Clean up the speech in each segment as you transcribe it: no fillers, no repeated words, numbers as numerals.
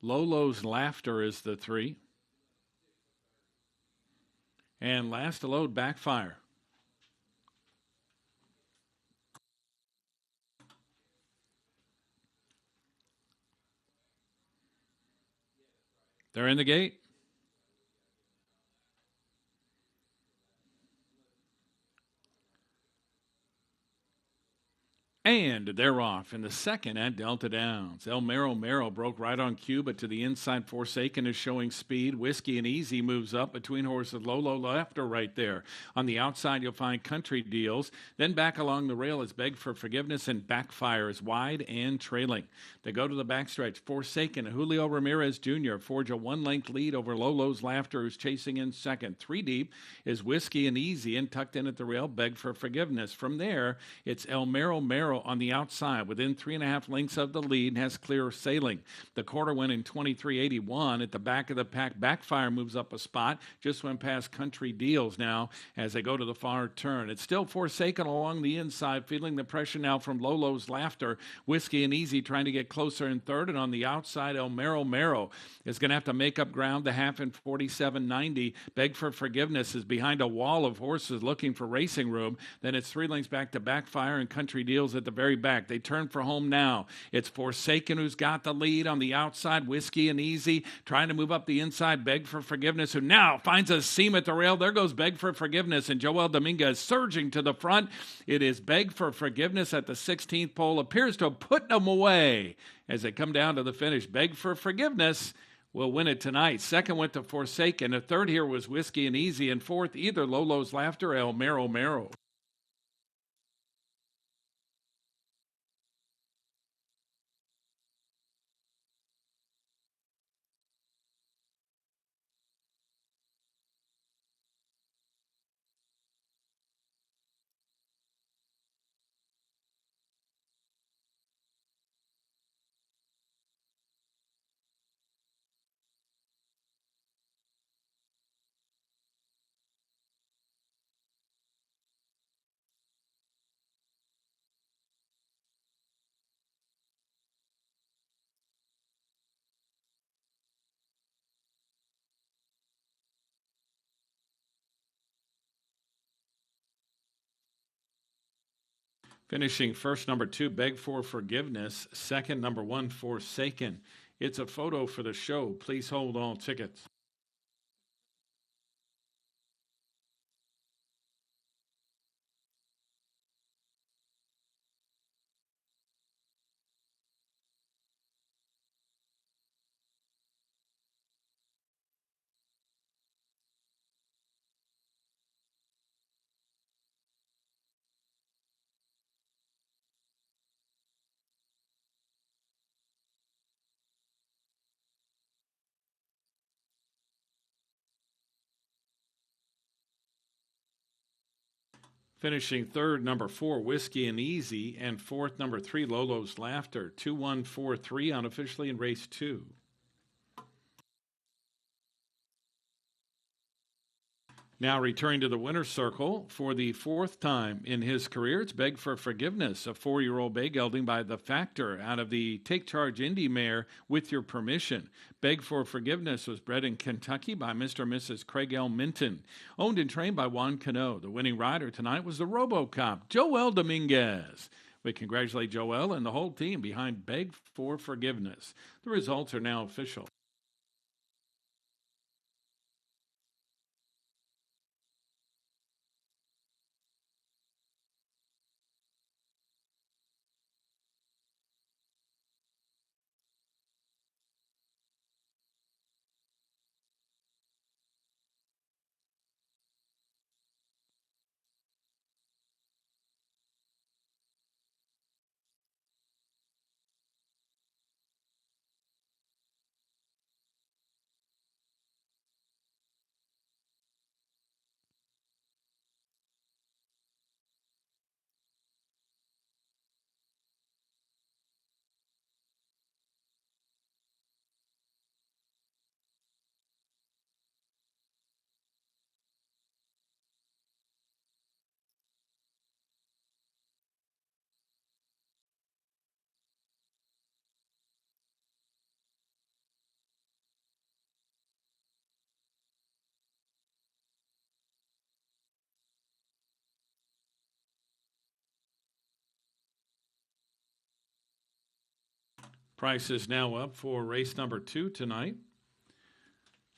Lolo's Laughter is the 3. And last to load, Backfire. They're in the gate. And they're off in the second at Delta Downs. El Mero Mero broke right on cue, but to the inside, Forsaken is showing speed. Whiskey and Easy moves up between horses. Lolo Laughter right there. On the outside, you'll find Country Deals. Then back along the rail is Beg for Forgiveness, and Backfire is wide and trailing. They go to the backstretch. Forsaken, Julio Ramirez Jr. forge a 1-length lead over Lolo's Laughter, who's chasing in second. 3 deep is Whiskey and Easy, and tucked in at the rail, Beg for Forgiveness. From there, it's El Mero Mero on the outside, within 3.5 lengths of the lead, and has clear sailing. The quarter went in 23.81. At the back of the pack, Backfire moves up a spot, just went past Country Deals now as they go to the far turn. It's still Forsaken along the inside, feeling the pressure now from Lolo's Laughter. Whiskey and Easy trying to get closer in third, and on the outside, El Mero Mero is going to have to make up ground. The half in 47.90. Beg for Forgiveness is behind a wall of horses looking for racing room. Then it's 3 lengths back to Backfire, and Country Deals at the very back. They turn for home now. It's Forsaken who's got the lead on the outside. Whiskey and Easy trying to move up the inside. Beg for Forgiveness, who now finds a seam at the rail. There goes Beg for Forgiveness, and Joel Dominguez surging to the front. It is Beg for Forgiveness at the 16th pole. Appears to have put them away as they come down to the finish. Beg for Forgiveness will win it tonight. Second went to Forsaken. The third here was Whiskey and Easy, and fourth either Lolo's Laughter or El Mero Mero. Finishing first, number 2, Beg for Forgiveness. Second, number 1, Forsaken. It's a photo for the show. Please hold all tickets. Finishing third, number 4, Whiskey and Easy, and fourth, number 3, Lolo's Laughter. 2-1-4-3 unofficially in race 2. Now returning to the winner's circle for the 4th time in his career, it's Beg for Forgiveness, a 4-year-old bay gelding by The Factor out of the Take Charge Indy mare With Your Permission. Beg for Forgiveness was bred in Kentucky by Mr. and Mrs. Craig L. Minton, owned and trained by Juan Cano. The winning rider tonight was the RoboCop, Joel Dominguez. We congratulate Joel and the whole team behind Beg for Forgiveness. The results are now official. Price is now up for race number 2 tonight.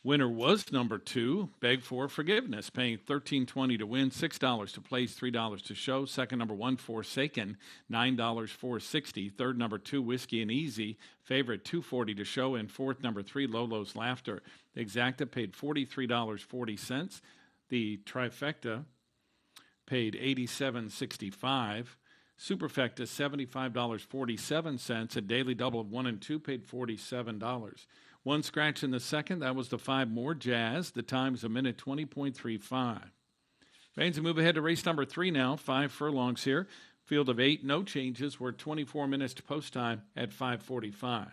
Winner was number 2, Beg for Forgiveness, paying $13.20 to win, $6 to place, $3 to show. Second, number 1, Forsaken, $9 460. Third, number 2, Whiskey and Easy, favorite $2.40 to show. And fourth, number 3, Lolo's Laughter. The Exacta paid $43.40. The Trifecta paid $87.65. Superfecta $75.47. A daily double of 1 and 2 paid $47. One scratch in the second. That was the 5 more Jazz. The time's a minute 20.35. Reigns move ahead to race number 3 now. 5 furlongs here. Field of 8, no changes. We're 24 minutes to post time at 5:45.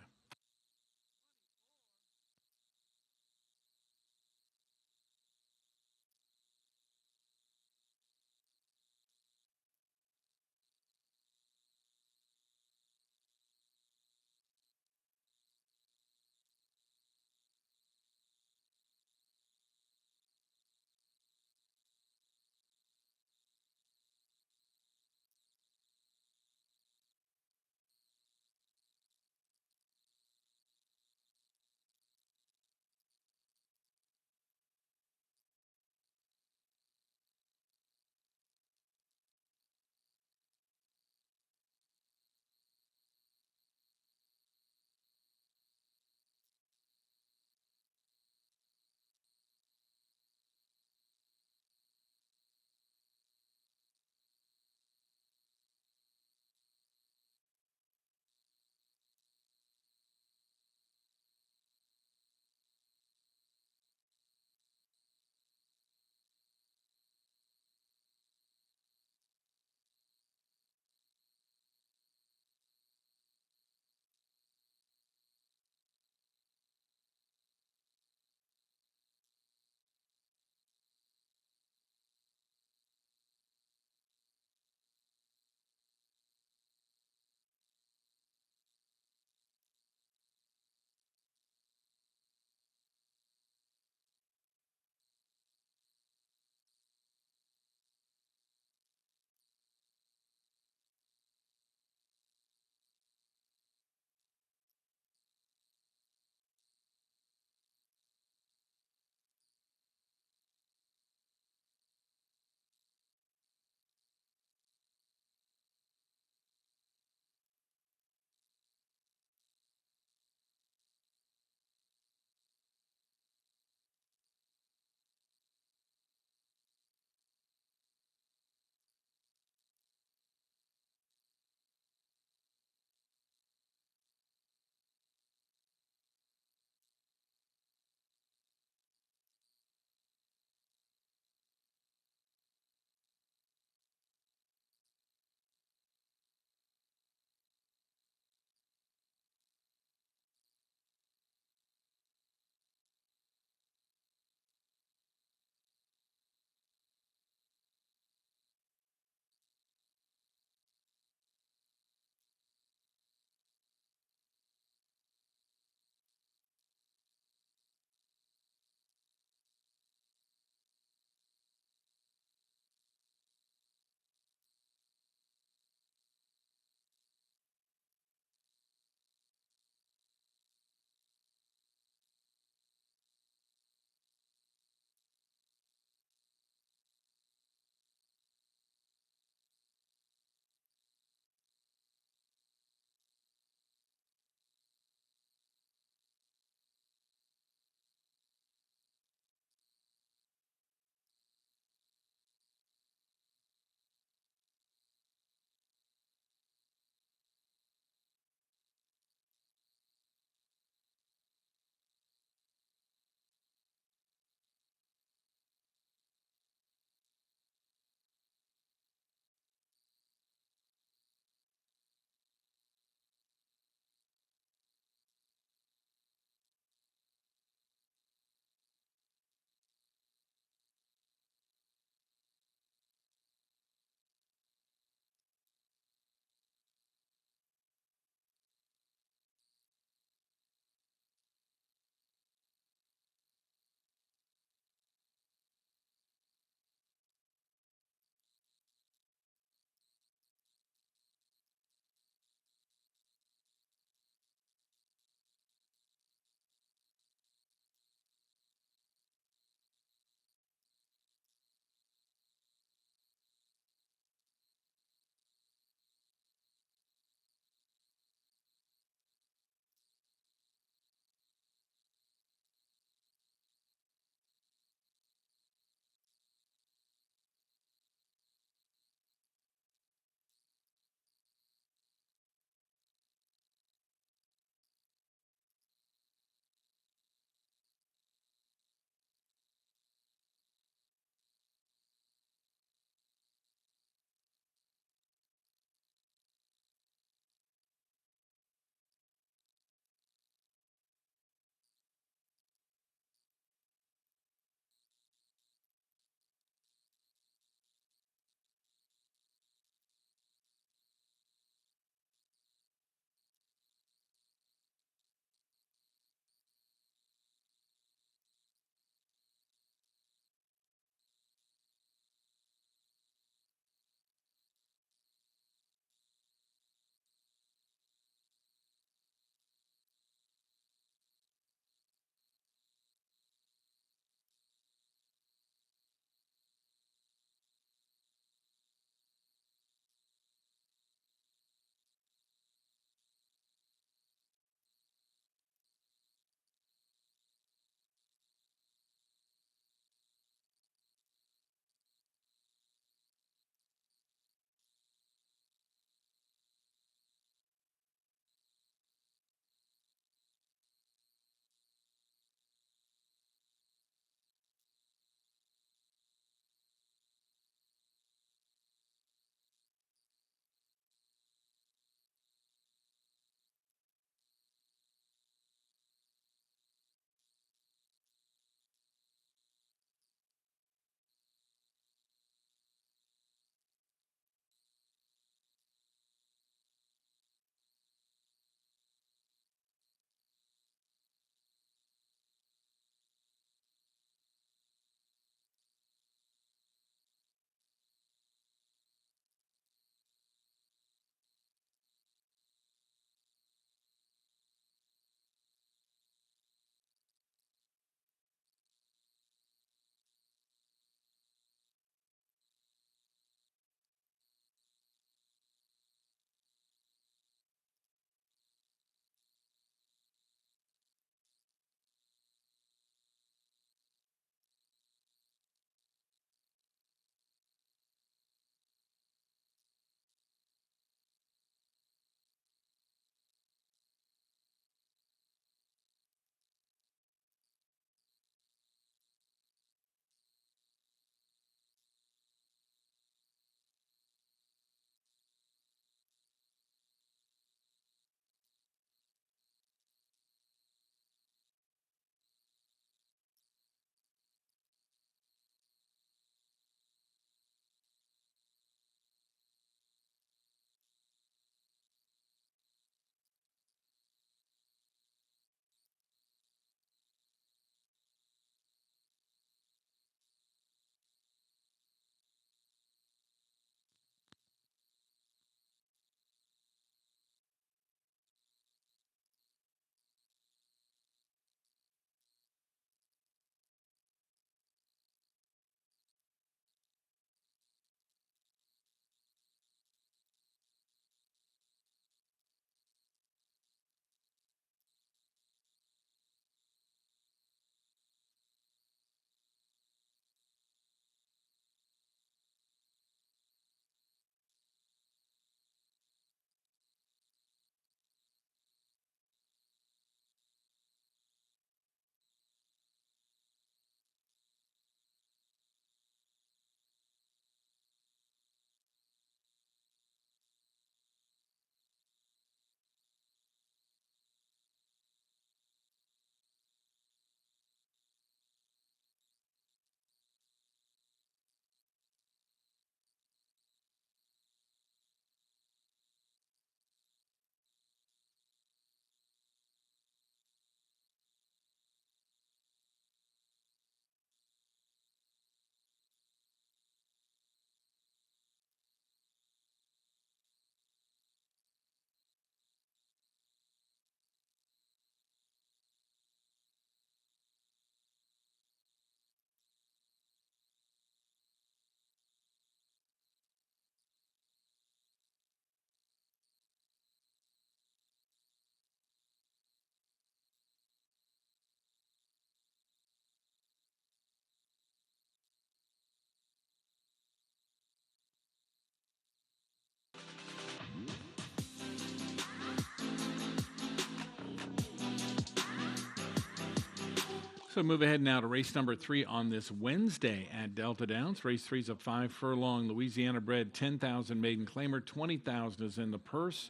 So move ahead now to race number 3 on this Wednesday at Delta Downs. Race 3 is a 5-furlong Louisiana bred 10,000 maiden claimer. 20,000 is in the purse.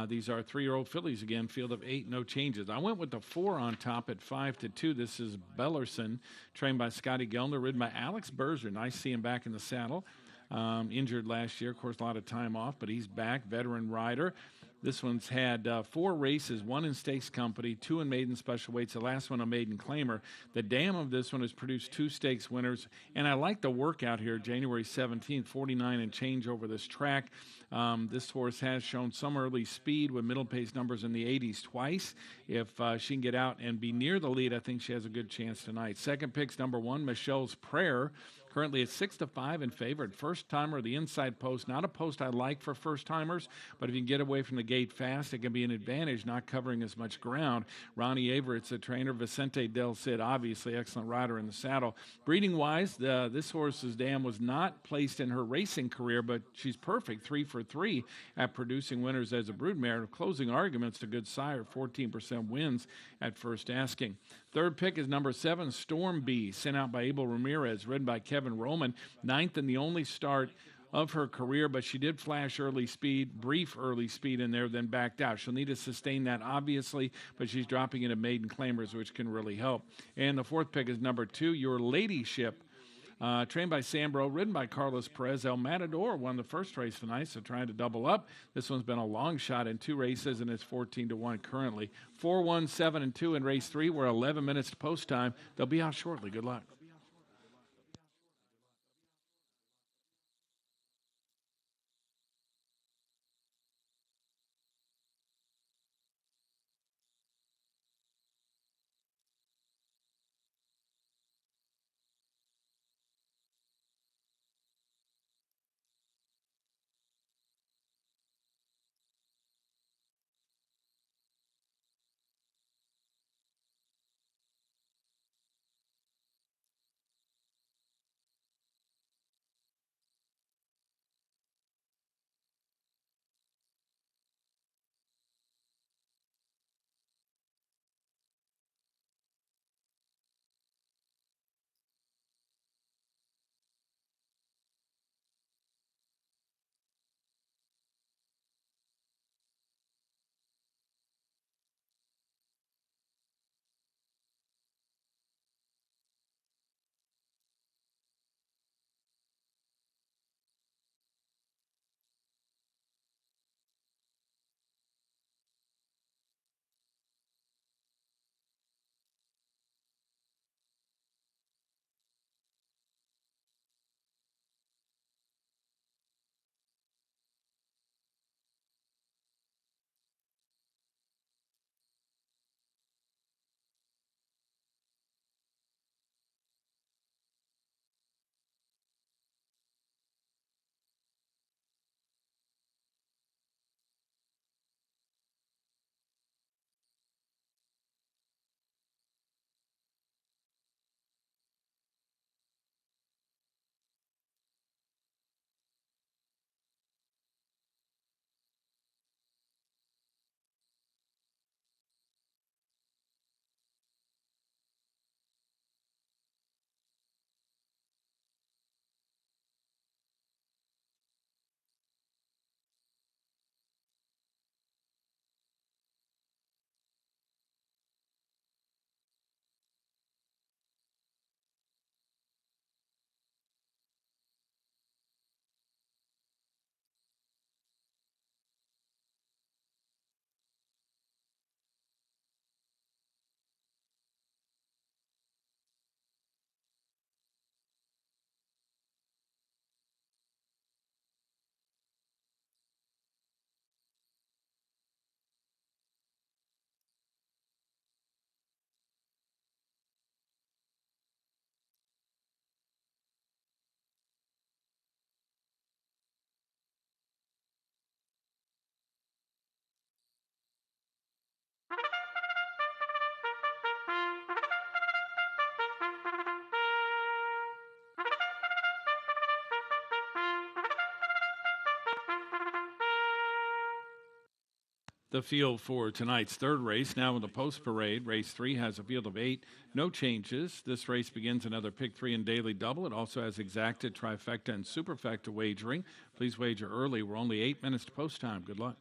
These are 3-year-old fillies again, field of 8, no changes. I went with the 4 on top at 5-2. This is Bellerson, trained by Scotty Gelner, ridden by Alex Berger. Nice seeing him back in the saddle. Injured last year, of course, a lot of time off, but he's back, veteran rider. This one's had 4 races, 1 in stakes company, 2 in maiden special weights, the last one a maiden claimer. The dam of this one has produced 2 stakes winners, and I like the workout here, January 17th, 49 and change over this track. This horse has shown some early speed with middle pace numbers in the 80s twice. If she can get out and be near the lead, I think she has a good chance tonight. Second pick's number 1, Michelle's Prayer. Currently at 6-5 in favor. First timer, the inside post. Not a post I like for first timers, but if you can get away from the gate fast, it can be an advantage, not covering as much ground. Ronnie Averett's the trainer. Vicente Del Cid, obviously excellent rider in the saddle. Breeding wise, this horse's dam was not placed in her racing career, but she's perfect, 3 for 3 at producing winners as a broodmare. Closing arguments to good sire, 14% wins at first asking. Third pick is number 7, Storm Bee, sent out by Abel Ramirez, ridden by Kevin Roman. 9th and the only start of her career, but she did flash early speed, brief early speed in there, then backed out. She'll need to sustain that, obviously, but she's dropping into maiden claimers, which can really help. And the fourth pick is number 2, Your Ladyship. Trained by Sambro, ridden by Carlos Perez. El Matador won the first race tonight, so trying to double up. This one's been a long shot in 2 races, and it's 14-1 currently. 4-1, 7-2 in race 3. We're 11 minutes to post time. They'll be out shortly. Good luck. The field for tonight's third race now in the post parade. Race 3 has a field of 8. No changes. This race begins another pick 3 and daily double. It also has exacta, trifecta, and superfecta wagering. Please wager early. We're only 8 minutes to post time. Good luck.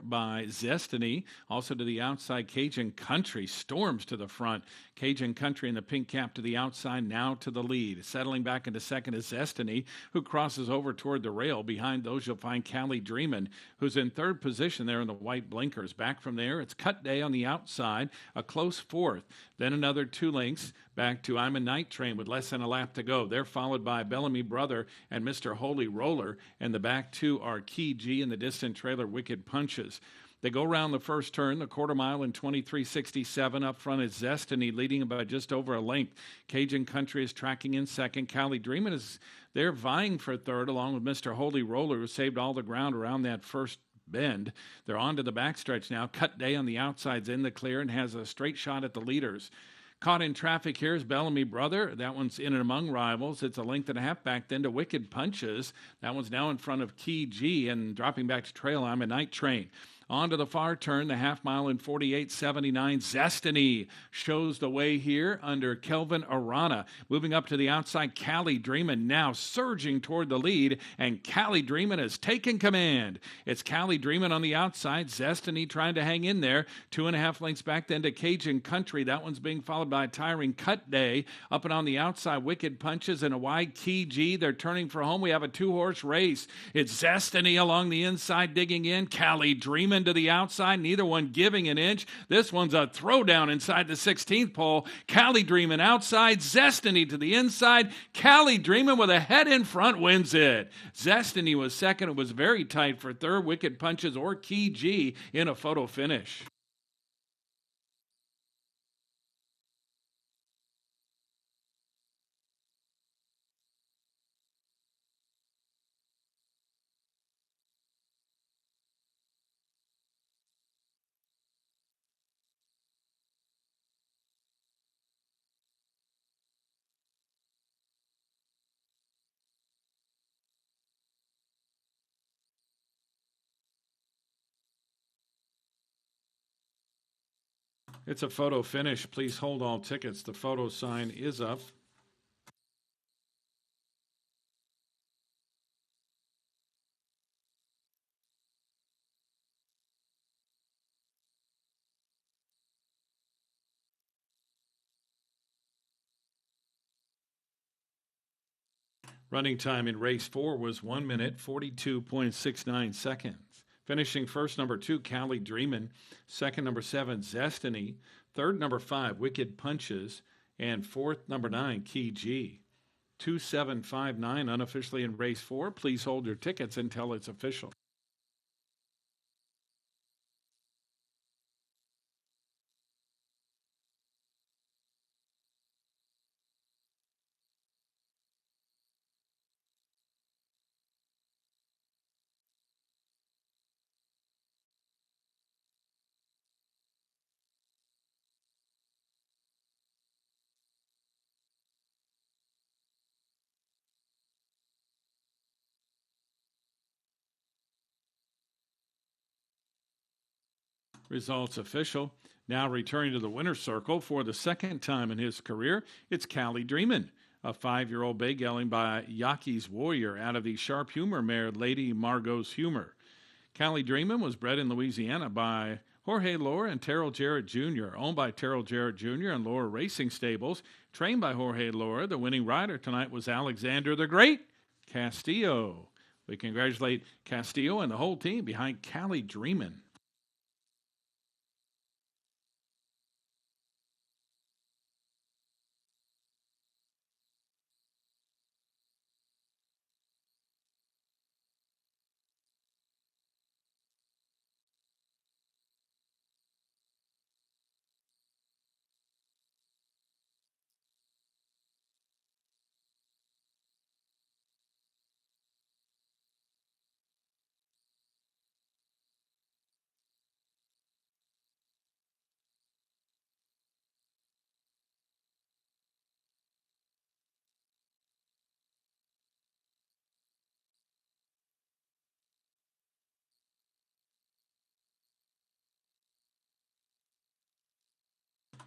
by Zestiny. Also to the outside, Cajun Country storms to the front. Cajun Country in the pink cap to the outside, now to the lead. Settling back into second is Zestiny, who crosses over toward the rail. Behind those, you'll find Cali Dreamin', who's in third position there in the white blinkers. Back from there, it's Cut Day on the outside, a close fourth. Then another 2 lengths back to I'm a Night Train with less than a lap to go. They're followed by Bellamy Brother and Mr. Holy Roller, and the back 2 are Key G and the distant trailer Wicked Punches. They go around the first turn, the quarter mile in 23.67. Up front is Zestiny, leading by just over a length. Cajun Country is tracking in second. Cali Dreamin' is there vying for third, along with Mr. Holy Roller, who saved all the ground around that first bend. They're on to the backstretch now. Cut Day on the outside's in the clear and has a straight shot at the leaders. Caught in traffic here is Bellamy Brother. That one's in and among rivals. It's a length and a half back then to Wicked Punches. That one's now in front of Key G and dropping back to trail. I'm a Night Train. On to the far turn, the half mile in 48.79. Zestiny shows the way here under Kelvin Arana. Moving up to the outside, Cali Dreamin' now surging toward the lead, and Cali Dreamin' has taken command. It's Cali Dreamin' on the outside, Zestiny trying to hang in there. 2.5 lengths back then to Cajun Country. That one's being followed by tiring Cut Day. Up and on the outside, Wicked Punches and a wide Key G. They're turning for home. We have a 2-horse race. It's Zestiny along the inside digging in. Cali Dreamin' to the outside, neither one giving an inch. This one's a throwdown inside the 16th pole. Cali Dreamin' outside, Zestiny to the inside. Cali Dreamin' with a head in front wins it. Zestiny was second. It was very tight for third. Wicked Punches or Key G in a photo finish. It's a photo finish. Please hold all tickets. The photo sign is up. Running time in race 4 was 1 minute, 42.69 seconds. Finishing first, number 2, Cali Dreamin'. Second, number 7, Zestiny. Third, number 5, Wicked Punches. And fourth, number 9, Key G. 2759 unofficially in race 4. Please hold your tickets until it's official. Results official. Now returning to the winner's circle for the second time in his career, it's Cali Dreamin', a 5-year-old bay gelding by Yaki's Warrior out of the Sharp Humor mare Lady Margot's Humor. Cali Dreamin' was bred in Louisiana by Jorge Lora and Terrell Jarrett Jr., owned by Terrell Jarrett Jr. and Lora Racing Stables, trained by Jorge Lora. The winning rider tonight was Alexander the Great Castillo. We congratulate Castillo and the whole team behind Cali Dreamin'.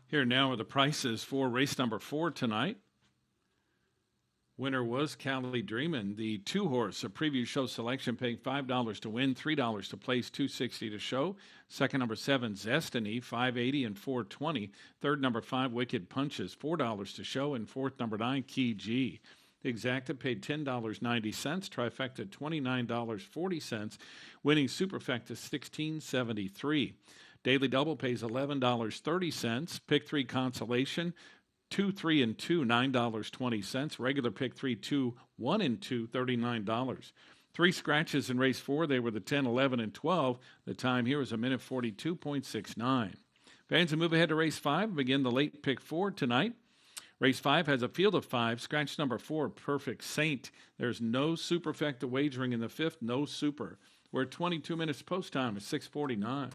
Here now are the prices for race number 4 tonight. Winner was Cali Dreamin'. The two horse, a preview show selection, paying $5 to win, $3 to place, $260 to show. Second, number 7, Zestiny, $5.80 and $4.20. Third, number 5, Wicked Punches, $4 to show. And fourth, number 9, Key G. The exacta paid $10.90, trifecta $29.40, winning superfecta $16.73. Daily double pays $11.30. Pick 3 consolation 2, 3, and 2, $9.20. Regular pick 3, 2, 1, and 2, $39. 3 scratches in race 4. They were the 10, 11, and 12. The time here is a minute 42.69. Fans, will move ahead to race 5 and begin the late pick 4 tonight. Race 5 has a field of 5. Scratch number 4, Perfect Saint. There's no superfecta wagering in the 5th, no super. We're at 22 minutes post time at 6:49.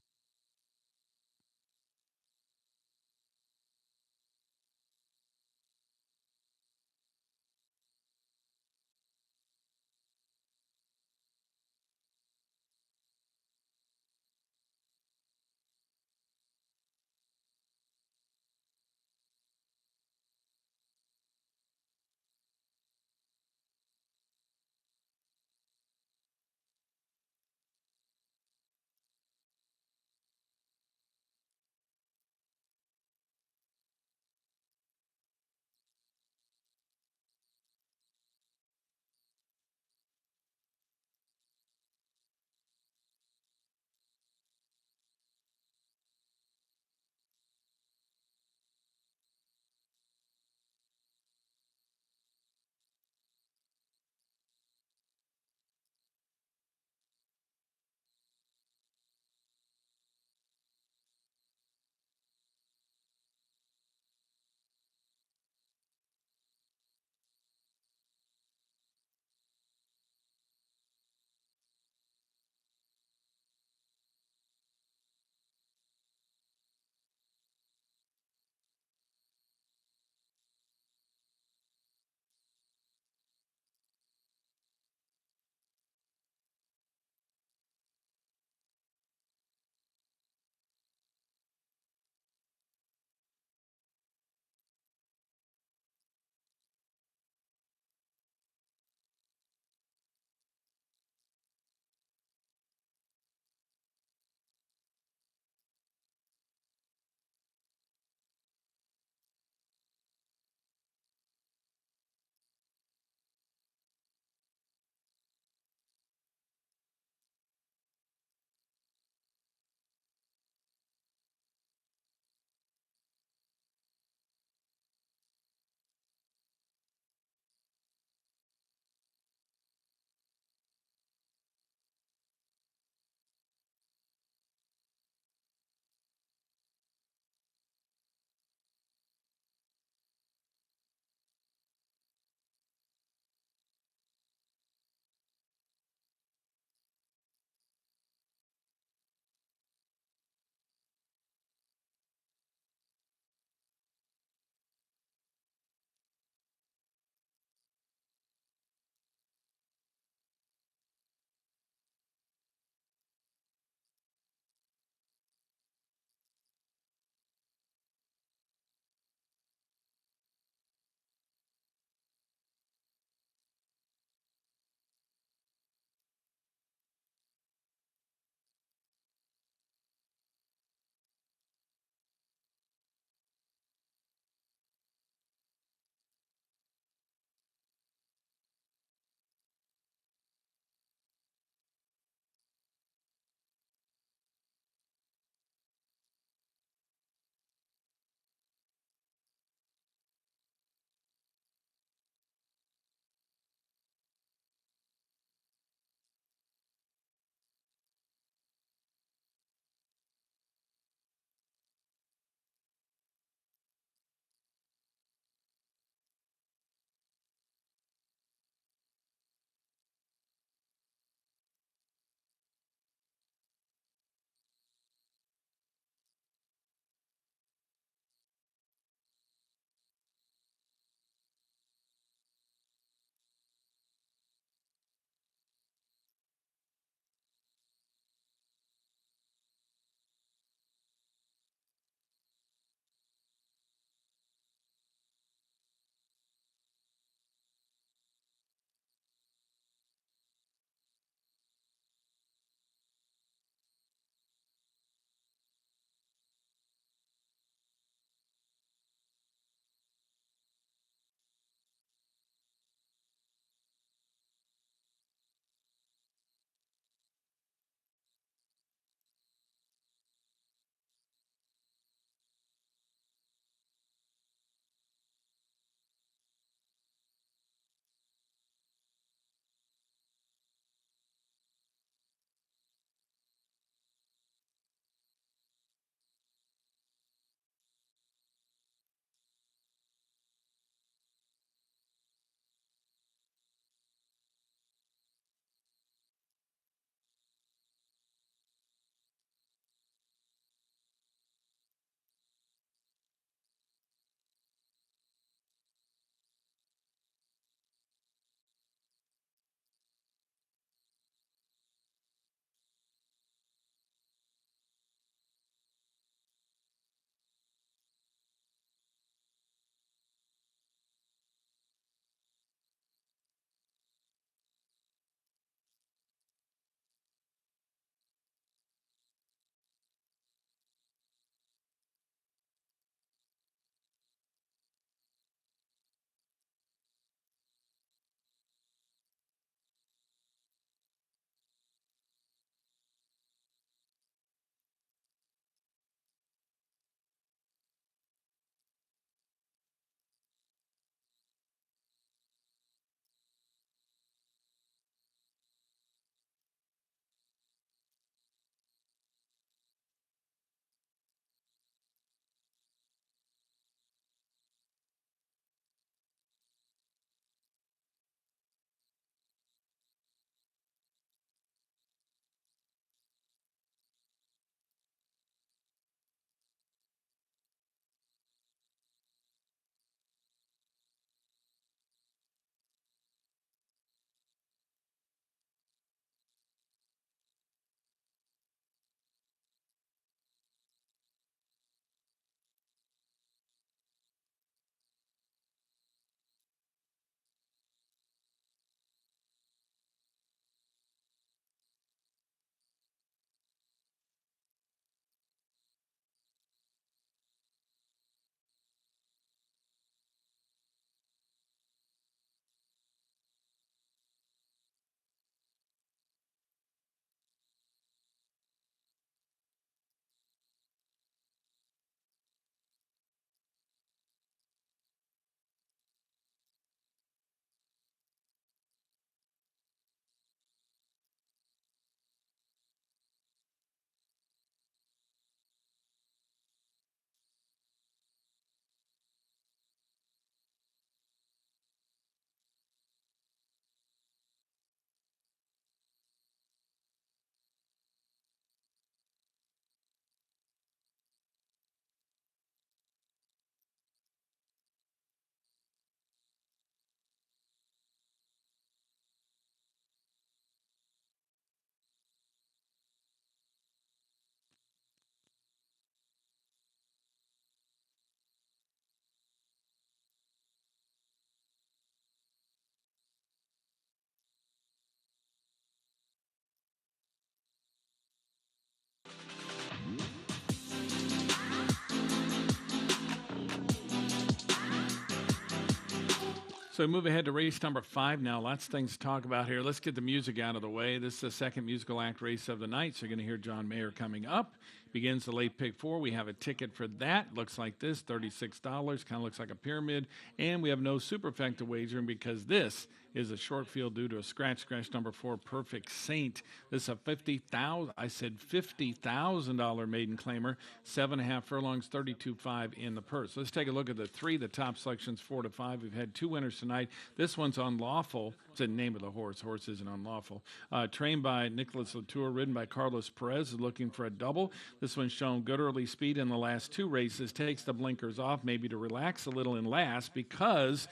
So we move ahead to race number 5 now. Lots of things to talk about here. Let's get the music out of the way. This is the second musical act race of the night, so you're going to hear John Mayer coming up. Begins the late pick 4. We have a ticket for that. Looks like this, $36. Kind of looks like a pyramid. And we have no superfecta wagering because this is a short field due to a scratch number 4, Perfect Saint. This is a $50,000 maiden claimer, 7.5 furlongs, 32.5 in the purse. Let's take a look at the 3, the top selections 4 to 5. We've had 2 winners tonight. This one's Unlawful. It's the name of the horse. Horse isn't unlawful. Trained by Nicholas Latour, ridden by Carlos Perez, is looking for a double. This one's shown good early speed in the last 2 races. Takes the blinkers off, maybe to relax a little in last because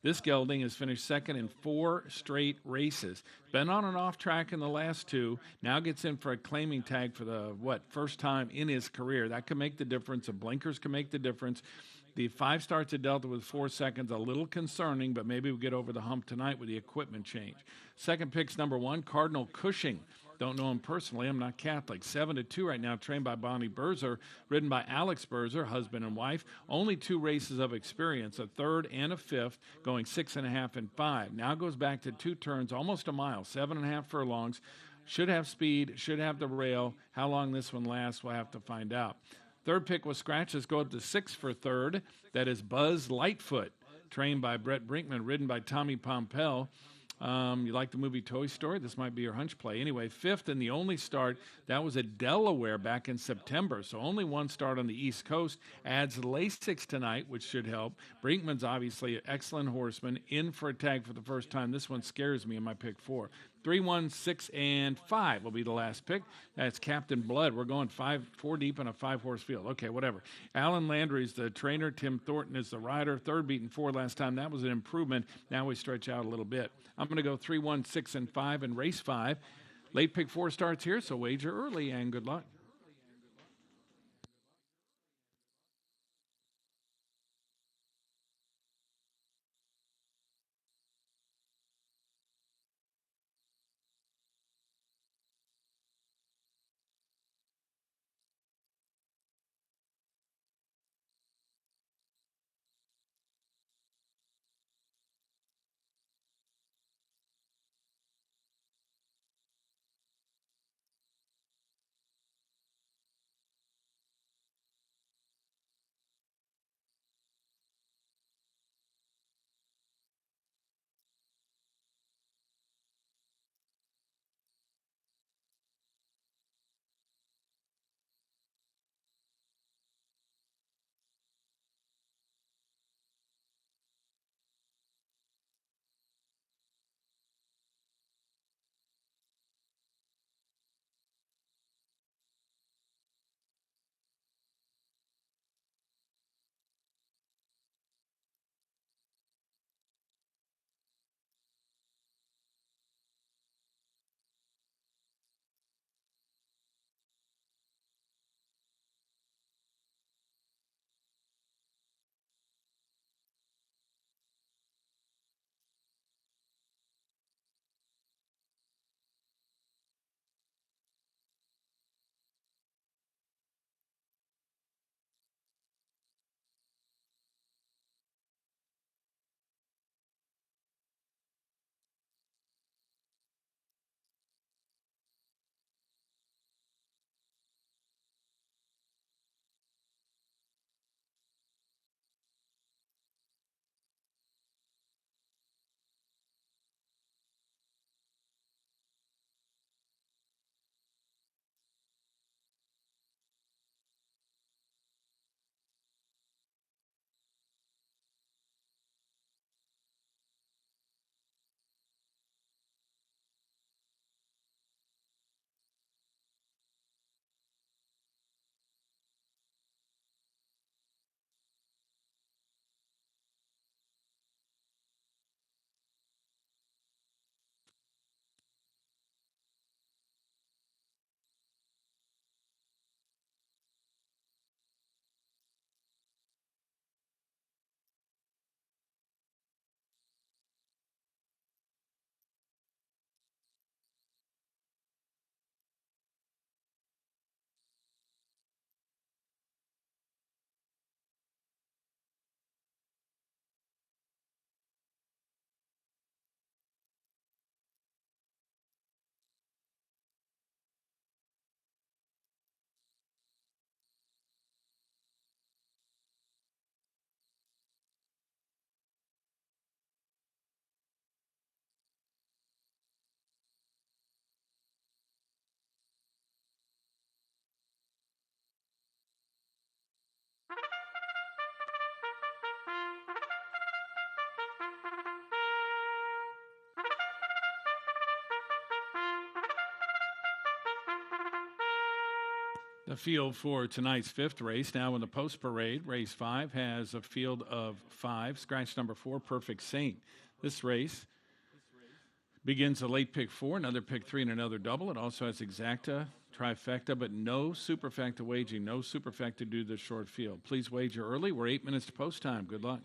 this gelding has finished second in 4 straight races. Been on and off track in the last 2. Now gets in for a claiming tag for the, first time in his career. That can make the difference. The blinkers can make the difference. The 5 starts at Delta with 4 seconds, a little concerning, but maybe we'll get over the hump tonight with the equipment change. Second pick's number 1, Cardinal Cushing. Don't know him personally. I'm not Catholic. 7-2 right now, trained by Bonnie Berzer, ridden by Alex Berzer, husband and wife. Only 2 races of experience, a 3rd and a 5th, going 6.5 and 5. Now goes back to 2 turns, almost a mile, 7.5 furlongs. Should have speed, should have the rail. How long this one lasts, we'll have to find out. Third pick was scratches, go up to 6 for 3rd. That is Buzz Lightfoot, trained by Brett Brinkman, ridden by Tommy Pompel. You like the movie Toy Story? This might be your hunch play. Anyway, 5th and the only start, that was at Delaware back in September. So only 1 start on the East Coast. Adds Lasix tonight, which should help. Brinkman's obviously an excellent horseman. In for a tag for the first time. This one scares me in my pick 4. 3, 1, 6, and 5 will be the last pick. That's Captain Blood. We're going 4 deep in a 5-horse field. Okay, whatever. Alan Landry's the trainer. Tim Thornton is the rider. 3rd beaten 4 last time. That was an improvement. Now we stretch out a little bit. I'm going to go 3, 1, 6, and 5 in race 5. Late pick 4 starts here, so wager early and good luck. The field for tonight's fifth race, now in the post parade, race 5 has a field of 5. Scratch number 4, Perfect Saint. This race begins a late pick 4, another pick 3, and another double. It also has exacta, trifecta, but no superfecta waging, no superfecta due to the short field. Please wager early. We're 8 minutes to post time. Good luck.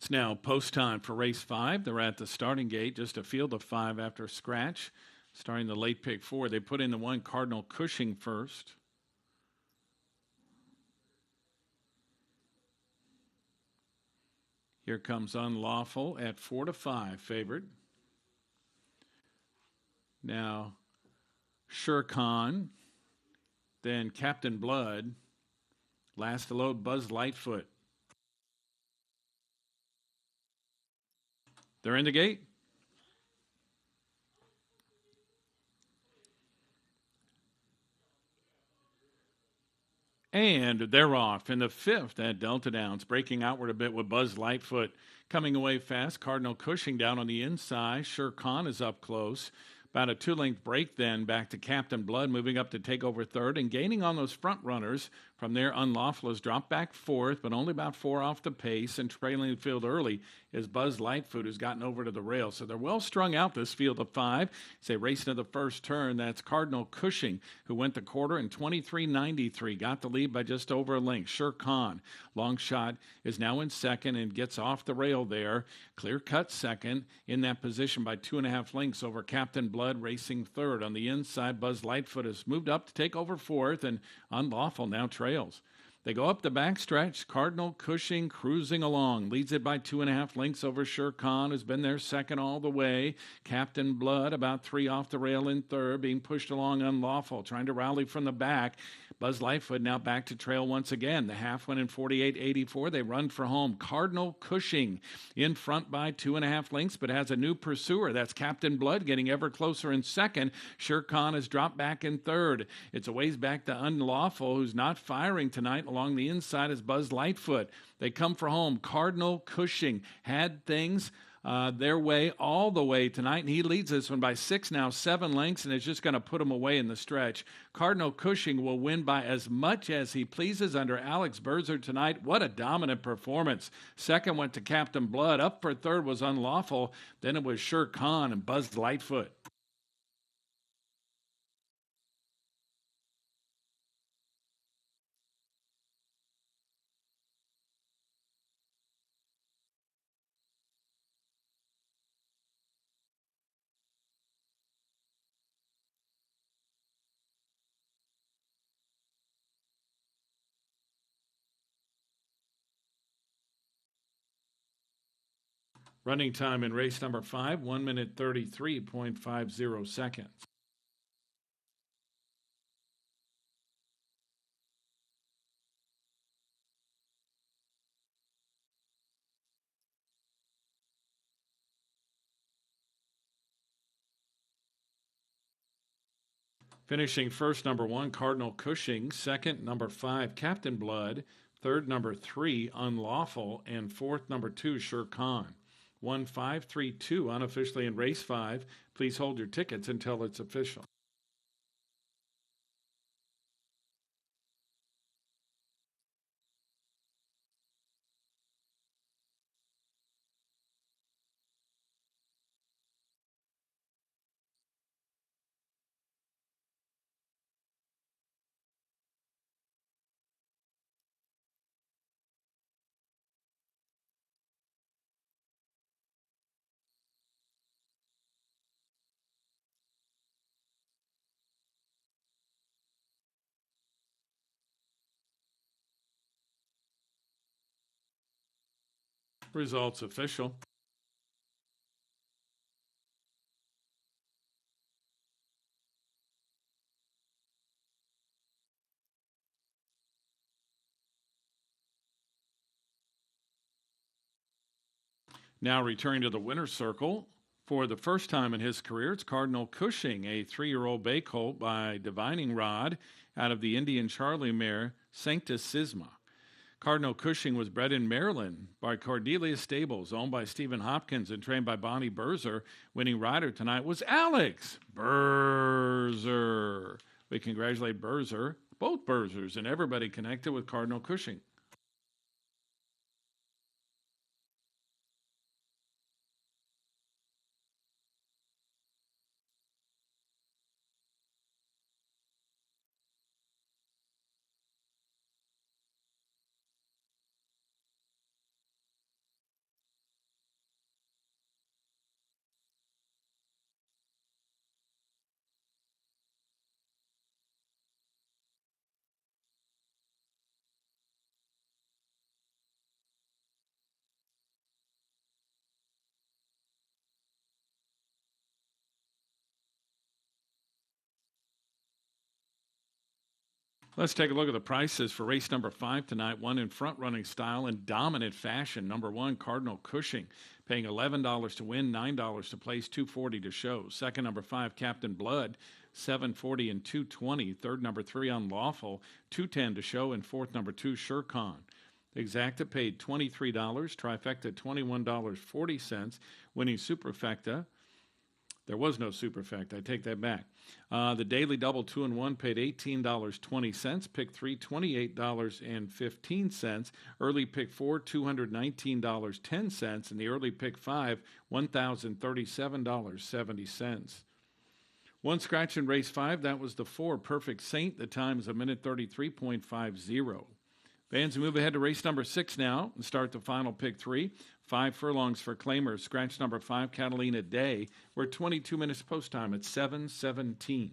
It's now post time for race 5. They're at the starting gate, just a field of 5 after scratch. Starting the late pick 4. They put in the 1 Cardinal Cushing first. Here comes Unlawful at 4-5 favored. Now, Sure Khan, then Captain Blood, last to load Buzz Lightfoot. They're in the gate. And they're off in the 5th at Delta Downs, breaking outward a bit with Buzz Lightfoot coming away fast. Cardinal Cushing down on the inside. Sure Khan is up close. About a 2-length break then back to Captain Blood, moving up to take over 3rd and gaining on those front runners. From there, Unlawful has dropped back 4th, but only about 4 off the pace, and trailing the field early is Buzz Lightfoot, who's gotten over to the rail. So they're well strung out this field of 5. As they race into the first turn, that's Cardinal Cushing, who went the quarter in 23.93, got the lead by just over a length. Sure Khan, long shot, is now in 2nd and gets off the rail there. Clear cut 2nd in that position by 2.5 lengths over Captain Blood, racing 3rd. On the inside, Buzz Lightfoot has moved up to take over 4th, and Unlawful now trails. They go up the backstretch. Cardinal Cushing cruising along. Leads it by 2.5 lengths over Sure Khan, who's been there 2nd all the way. Captain Blood about 3 off the rail in 3rd, being pushed along Unlawful, trying to rally from the back. Buzz Lightfoot now back to trail once again. The half went in 48.84. They run for home. Cardinal Cushing in front by 2.5 lengths, but has a new pursuer. That's Captain Blood getting ever closer in 2nd. Sure Khan has dropped back in 3rd. It's a ways back to Unlawful, who's not firing tonight. Along the inside is Buzz Lightfoot. They come for home. Cardinal Cushing had things their way all the way tonight, and he leads this one by 6 now, 7 lengths, and is just going to put him away in the stretch. Cardinal Cushing will win by as much as he pleases under Alex Berzer tonight. What a dominant performance. 2nd went to Captain Blood. Up for 3rd was Unlawful. Then it was Sure Khan and Buzz Lightfoot. Running time in race number 5, 1 minute 33.50 seconds. Finishing first, number 1, Cardinal Cushing. 2nd, number 5, Captain Blood. 3rd, number 3, Unlawful. And 4th, number 2, Sure Khan. 1-5-3-2 unofficially in race 5. Please hold your tickets until it's official. Results official. Now returning to the winner's circle. For the first time in his career, it's Cardinal Cushing, a 3-year-old bay colt by Divining Rod out of the Indian Charlie mare Sanctus Sisma. Cardinal Cushing was bred in Maryland by Cordelia Stables, owned by Stephen Hopkins and trained by Bonnie Berzer. Winning rider tonight was Alex Berzer. We congratulate Berzer, both Berzers, and everybody connected with Cardinal Cushing. Let's take a look at the prices for race number 5 tonight. One in front-running style and dominant fashion. Number 1, Cardinal Cushing, paying $11 to win, $9 to place, $2.40 to show. Second, number 5, Captain Blood, $7.40 and $2.20. Third, number 3, Unlawful, $2.10 to show, and fourth, number 2, Surecon. Exacta paid $23, Trifecta $21.40, winning Superfecta. There was no superfecta. I take that back. The daily double 2 and 1 paid $18.20. Pick 3, $28.15. Early pick 4, $219.10. And the early pick 5, $1,037.70. One scratch in race 5. That was the 4, Perfect Saint. The time is 1:33.50. Fans, move ahead to race number 6 now and start the final pick 3. 5 furlongs for claimers. Scratch number 5, Catalina Day. We're 22 minutes post time at 7:17.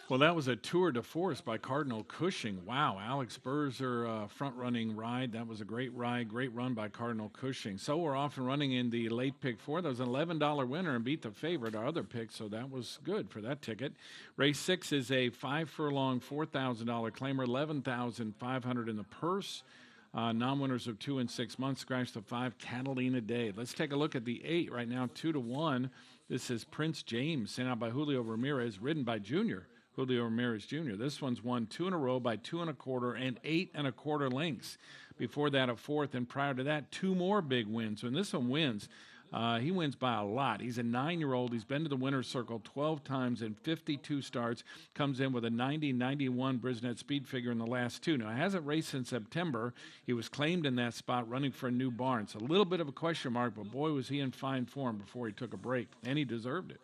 Well, that was a tour de force by Cardinal Cushing. Wow, Alex Burzer front-running ride. That was a great ride, great run by Cardinal Cushing. So we're off and running in the late pick four. That was an $11 winner and beat the favorite, our other pick, so that was good for that ticket. Race 6 is a 5-furlong, $4,000 claimer, $11,500 in the purse. Non-winners of 2 and 6 months. Scratch the 5, Catalina Day. Let's take a look at the 8 right now, 2-1. This is Prince James, sent out by Julio Ramirez, ridden by Junior. Julio Ramirez Jr. This one's won 2 in a row by 2 1/4 and 8 1/4 lengths. Before that, a fourth, and prior to that, 2 more big wins. When this one wins, he wins by a lot. He's a 9-year-old. He's been to the winner's circle 12 times in 52 starts. Comes in with a 90-91 Brisnet speed figure in the last 2. Now, hasn't raced since September. He was claimed in that spot running for a new barn. It's a little bit of a question mark, but boy, was he in fine form before he took a break, and he deserved it.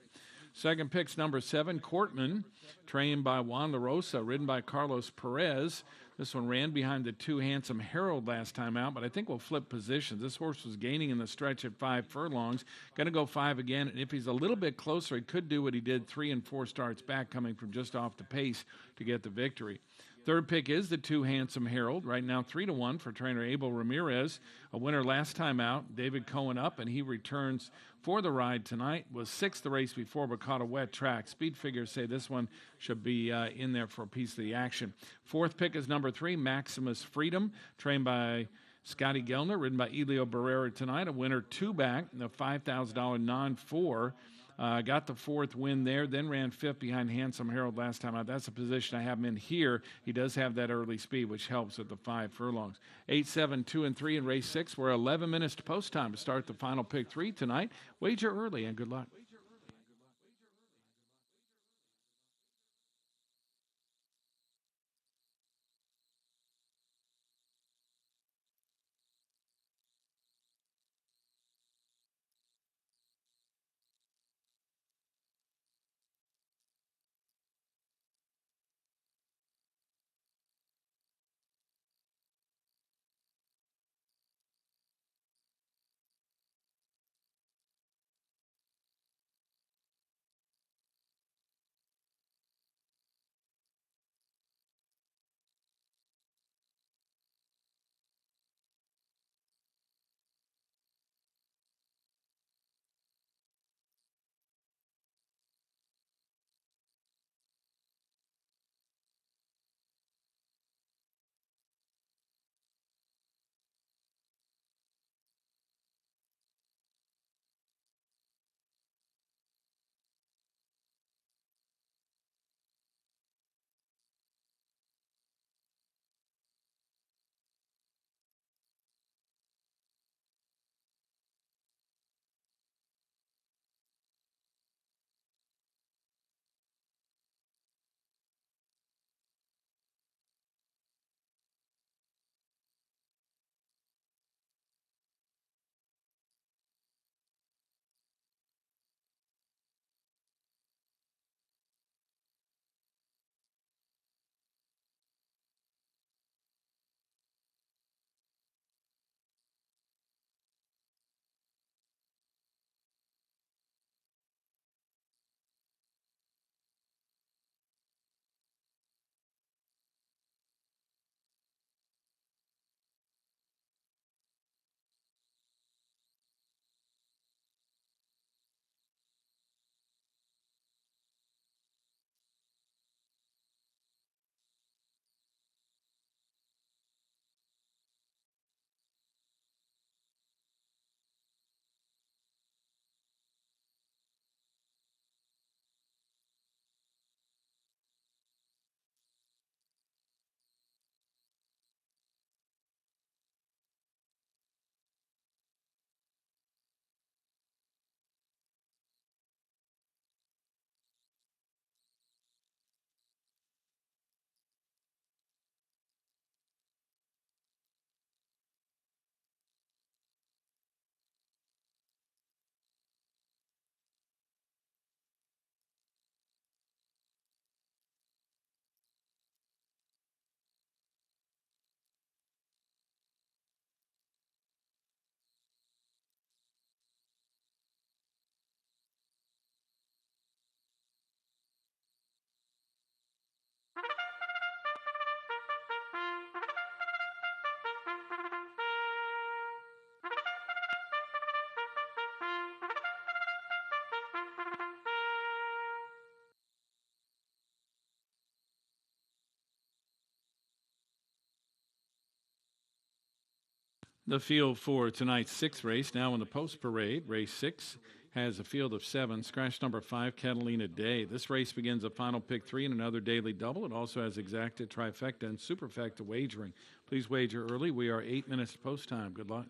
Second pick's number 7, Courtman, trained by Juan La Rosa, ridden by Carlos Perez. This one ran behind the 2 Handsome Herald last time out, but I think we'll flip positions. This horse was gaining in the stretch at 5 furlongs. Going to go 5 again, and if he's a little bit closer, he could do what he did 3 and 4 starts back, coming from just off the pace to get the victory. Third pick is the 2 Handsome Herald, right now 3-1 for trainer Abel Ramirez. A winner last time out, David Cohen up, and he returns for the ride tonight. Was 6th the race before, but caught a wet track. Speed figures say this one should be in there for a piece of the action. Fourth pick is number 3, Maximus Freedom, trained by Scotty Gelner, ridden by Elio Barrera tonight. A winner 2 back, the $5,000 non-4. Got the 4th win there, then ran 5th behind Handsome Herald last time out. That's the position I have him in here. He does have that early speed, which helps at the 5 furlongs. 8, 7, 2, and 3 in race 6. We're 11 minutes to post time to start the final pick 3 tonight. Wager early and good luck. The field for tonight's sixth race, now in the post parade. Race 6 has a field of 7. Scratch number 5, Catalina Day. This race begins a final pick 3 and another daily double. It also has exacta, trifecta, and superfecta wagering. Please wager early. We are 8 minutes to post time. Good luck.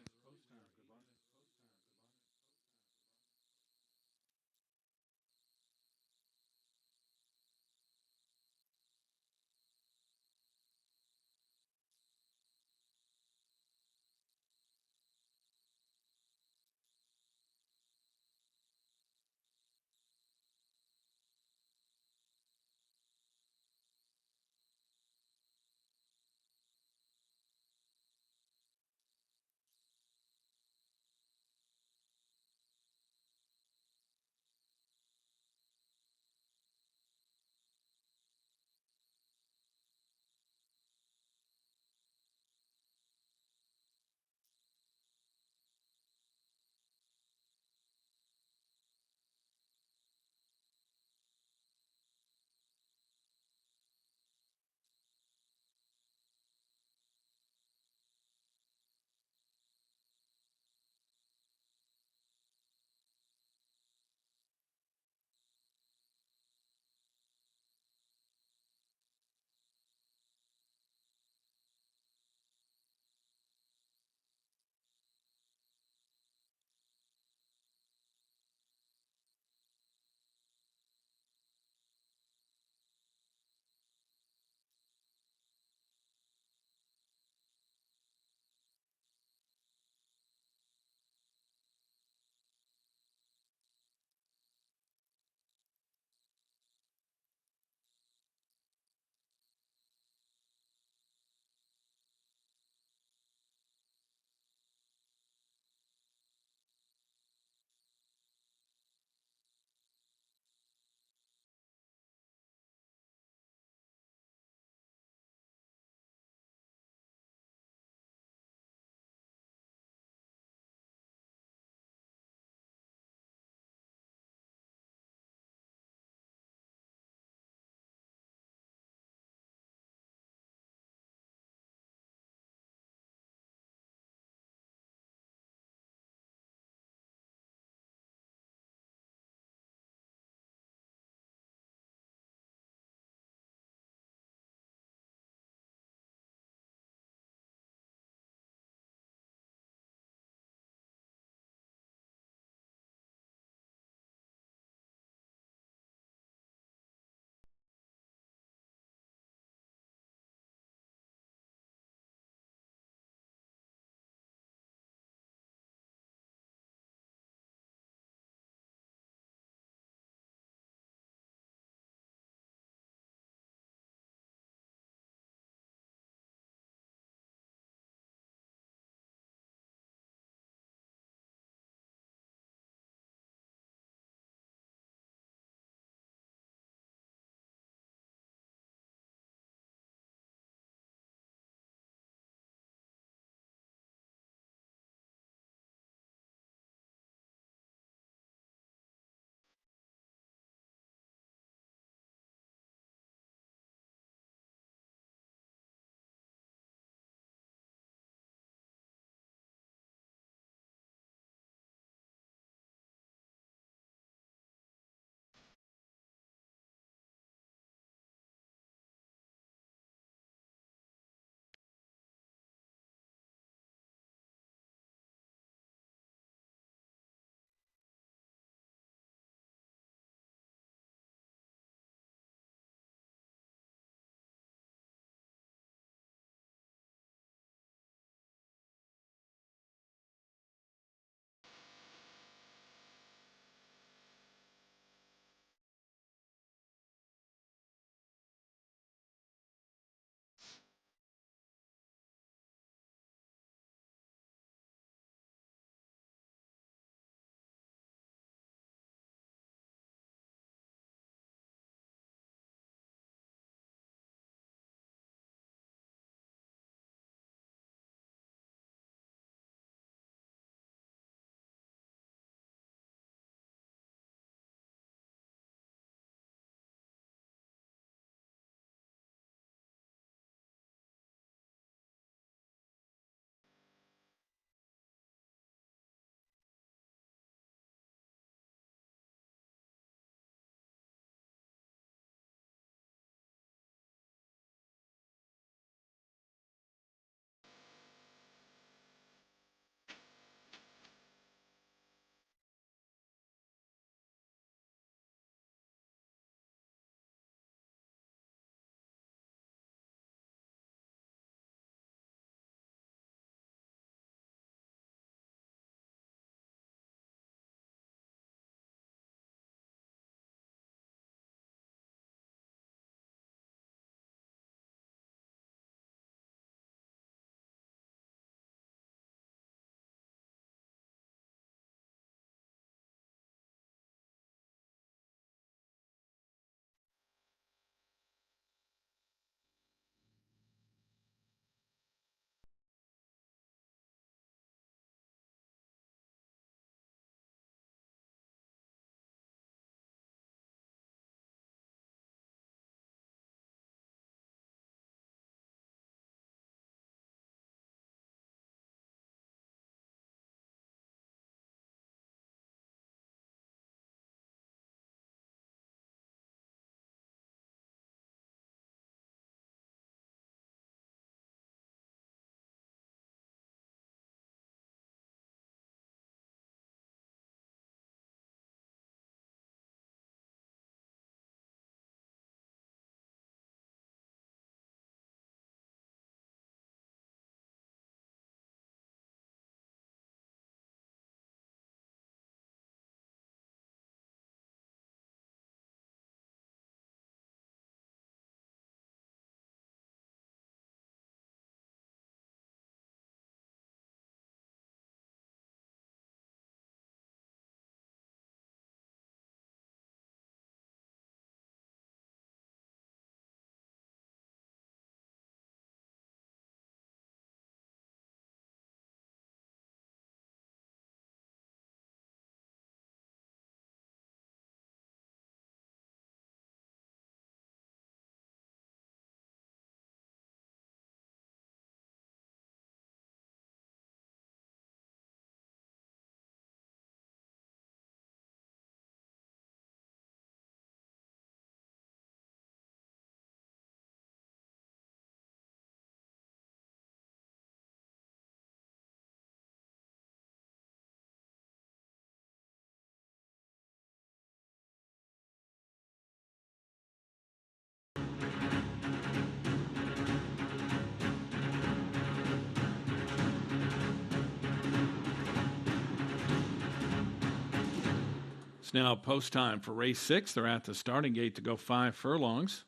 It's now post time for race 6. They're at the starting gate to go 5 furlongs.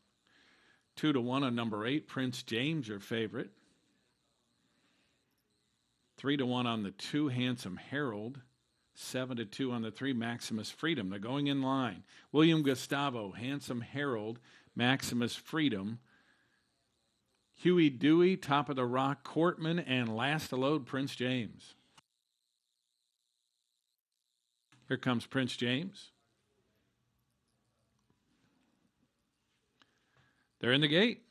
2-1 on number 8, Prince James, your favorite. 3-1 on the 2, Handsome Herald. 7-2 on the 3, Maximus Freedom. They're going in line. William Gustavo, Handsome Herald, Maximus Freedom, Huey Dewey, Top of the Rock, Courtman, and last to load, Prince James. Here comes Prince James. They're in the gate.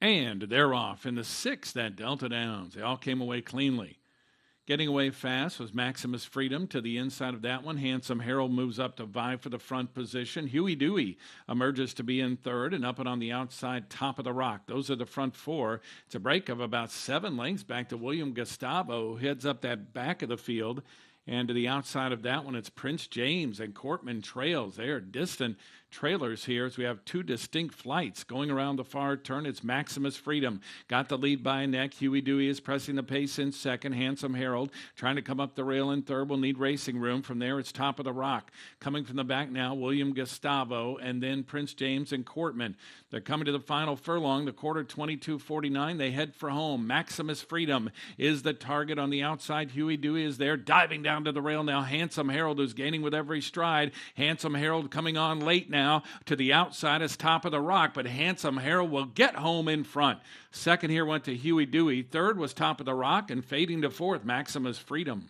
And they're off in the 6th at Delta Downs. They all came away cleanly. Getting away fast was Maximus Freedom. To the inside of that one, Handsome Herald moves up to vie for the front position. Huey Dewey emerges to be in 3rd, and up and on the outside, Top of the Rock. Those are the front 4. It's a break of about 7 lengths back to William Gustavo, who heads up that back of the field. And to the outside of that one, it's Prince James and Courtman trails. They are distant trailers here as we have 2 distinct flights. Going around the far turn, it's Maximus Freedom. Got the lead by a neck. Huey Dewey is pressing the pace in 2nd. Handsome Herald trying to come up the rail in 3rd. Will need racing room. From there, it's Top of the Rock. Coming from the back now, William Gustavo, and then Prince James and Courtman. They're coming to the final furlong, the quarter 22:49. They head for home. Maximus Freedom is the target on the outside. Huey Dewey is there, diving down to the rail now. Handsome Herald, who's gaining with every stride. Handsome Herald coming on late now. To the outside is Top of the Rock, but Handsome Herald will get home in front. 2nd here went to Huey Dewey. 3rd was Top of the Rock, and fading to 4th, Maximus Freedom.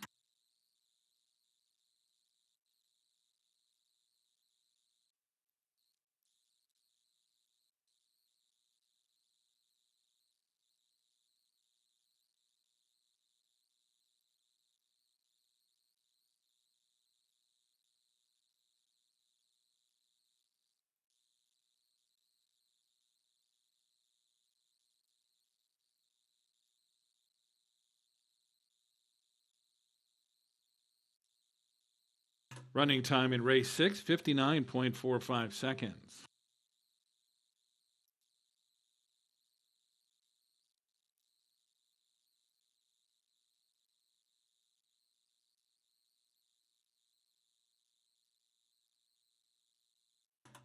Running time in race 6, 59.45 seconds.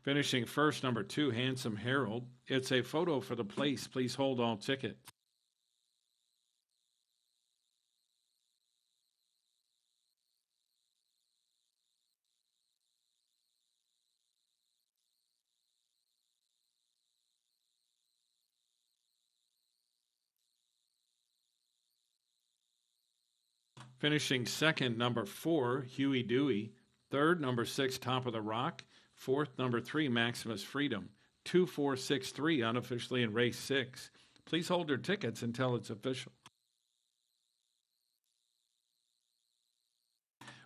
Finishing first, number 2, Handsome Herald. It's a photo for the place. Please hold all tickets. Finishing 2nd, number 4, Huey Dewey. 3rd, number 6, Top of the Rock. 4th, number 3, Maximus Freedom. 2-4-6-3 unofficially in race 6. Please hold your tickets until it's official.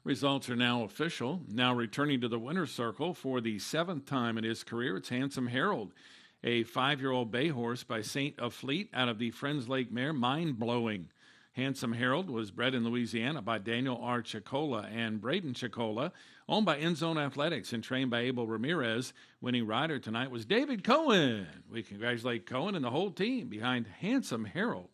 Results are now official. Now returning to the winner's circle for the 7th time in his career, it's Handsome Herald, a 5-year-old bay horse by Saint of Fleet out of the Friends Lake mare, Mind Blowing. Handsome Herald was bred in Louisiana by Daniel R. Chicola and Braden Chicola, owned by Endzone Athletics and trained by Abel Ramirez. Winning rider tonight was David Cohen. We congratulate Cohen and the whole team behind Handsome Herald.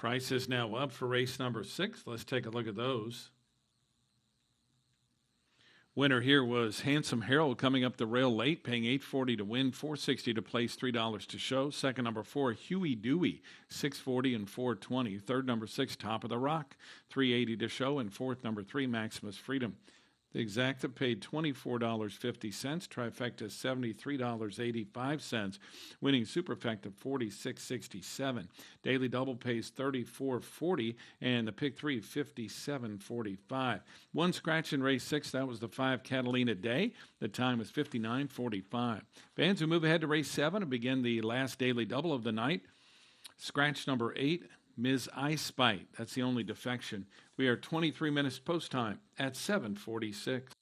Price is now up for race number 6. Let's take a look at those. Winner here was Handsome Harold coming up the rail late, paying $8.40 to win, $4.60 to place, $3 to show. Second, number 4, Huey Dewey, $6.40 and $4.20. Third, number 6, Top of the Rock, $3.80 to show. And fourth, number 3, Maximus Freedom. The exacta paid $24.50. Trifecta $73.85. Winning superfecta $46.67. Daily double pays $34.40, and the pick 3 $57.45. One scratch in race 6. That was the 5 Catalina Day. The time was 59.45. Fans who move ahead to race 7 and begin the last daily double of the night. Scratch number 8. Ms. Ice Bite. That's the only defection. We are 23 minutes post time at 7:46.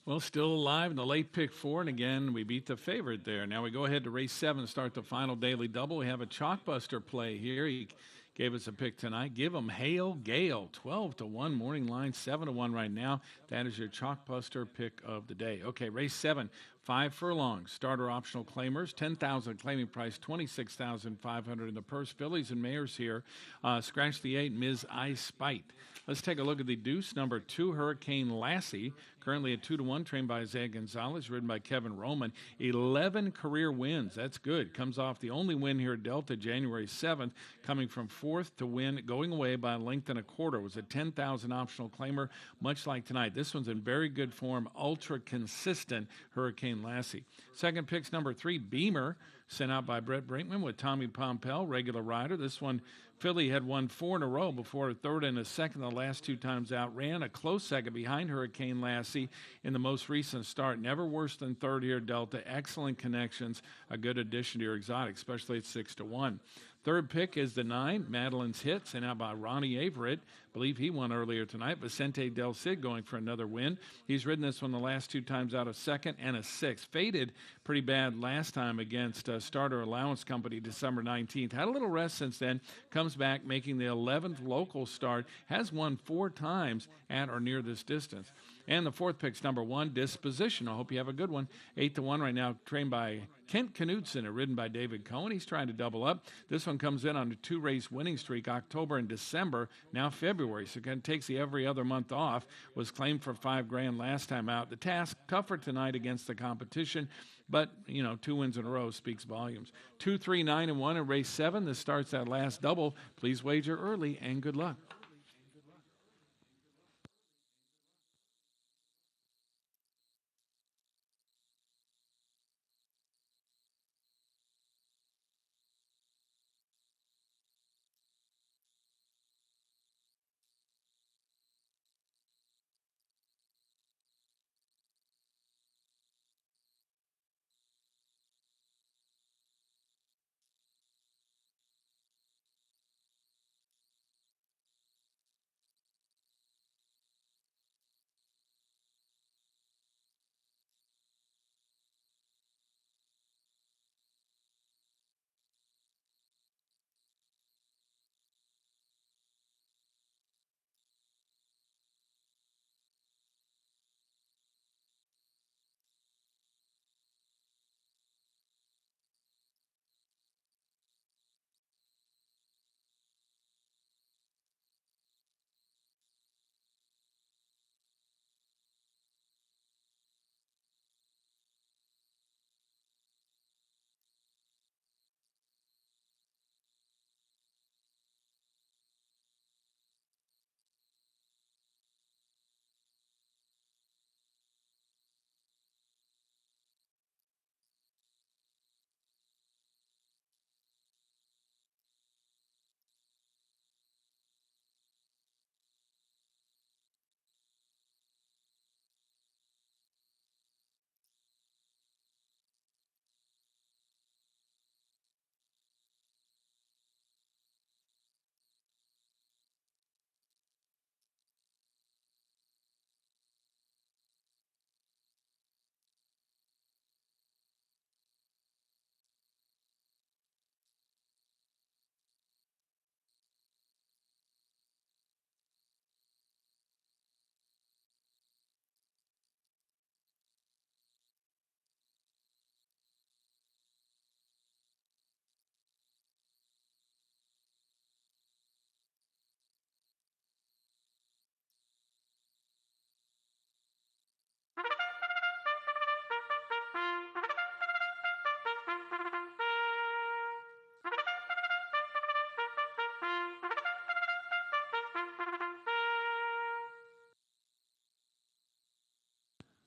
Well, still alive in the late pick four, and again, we beat the favorite there. Now we go ahead to race 7, start the final daily double. We have a chalkbuster play here. He gave us a pick tonight. Give him Hail Gale, 12-1 morning line, 7-1 right now. That is your chalkbuster pick of the day. Okay, race 7, 5 furlongs. Starter optional claimers, 10,000 claiming price, 26,500 in the purse. Fillies and mares here. Scratch the 8, Ms. I Spite. Let's take a look at the deuce. Number 2, Hurricane Lassie, currently at 2-1, trained by Isaiah Gonzalez, ridden by Kevin Roman. 11 career wins. That's good. Comes off the only win here at Delta, January 7th, coming from 4th to win, going away by a length and a quarter. It was a 10,000 optional claimer, much like tonight. This one's in very good form, ultra consistent, Hurricane Lassie. Second pick's number 3, Beamer, sent out by Brett Brinkman with Tommy Pompel, regular rider. This one, Philly had won 4 in a row before a third and a second the last 2 times out. Ran a close second behind Hurricane Lassie in the most recent start. Never worse than third here, Delta. Excellent connections. A good addition to your exotic, especially at 6-1. Third pick is the 9, Madeline's Hit, sent out by Ronnie Averett. Believe he won earlier tonight. Vicente Del Cid going for another win. He's ridden this one the last 2 times out, a second and a sixth. Faded pretty bad last time against Starter Allowance Company December 19th. Had a little rest since then. Comes back making the 11th local start. Has won 4 times at or near this distance. And the fourth pick's number 1, Disposition. I hope you have a good one. 8-1 right now, trained by Kent Knudsen, ridden by David Cohen. He's trying to double up. This one comes in on a 2-race winning streak, October and December, now February. So it kind of takes the every other month off. Was claimed for $5,000 last time out. The task, tougher tonight against the competition. But, 2 wins in a row speaks volumes. 2, 3, 9, and 1 in race 7. This starts that last double. Please wager early, and good luck.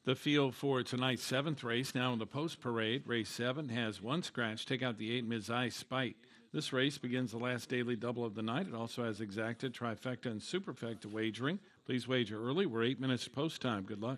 The field for tonight's 7th race, now in the post parade. Race 7 has 1 scratch. Take out the 8, Ms. I Spite. This race begins the last daily double of the night. It also has exacta, trifecta, and superfecta wagering. Please wager early. We're 8 minutes post time. Good luck.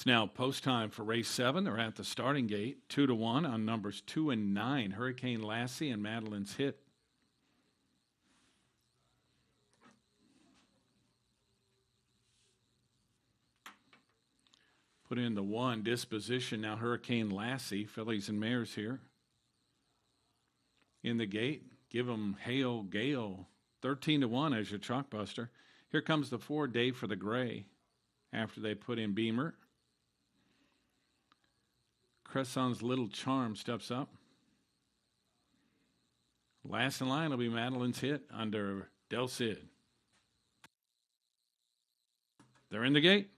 now post time for race 7. They're at the starting gate, 2-1 on numbers 2 and 9. Hurricane Lassie and Madeline's Hit. Put in the 1, Disposition. Now Hurricane Lassie, fillies and mares here. In the gate, give them Hail Gale, 13-1 as your chalkbuster. Here comes the 4, Day for the Gray, after they put in Beamer. Cresson's Little Charm steps up. Last in line will be Madeline's Hit under Del Cid. They're in the gate.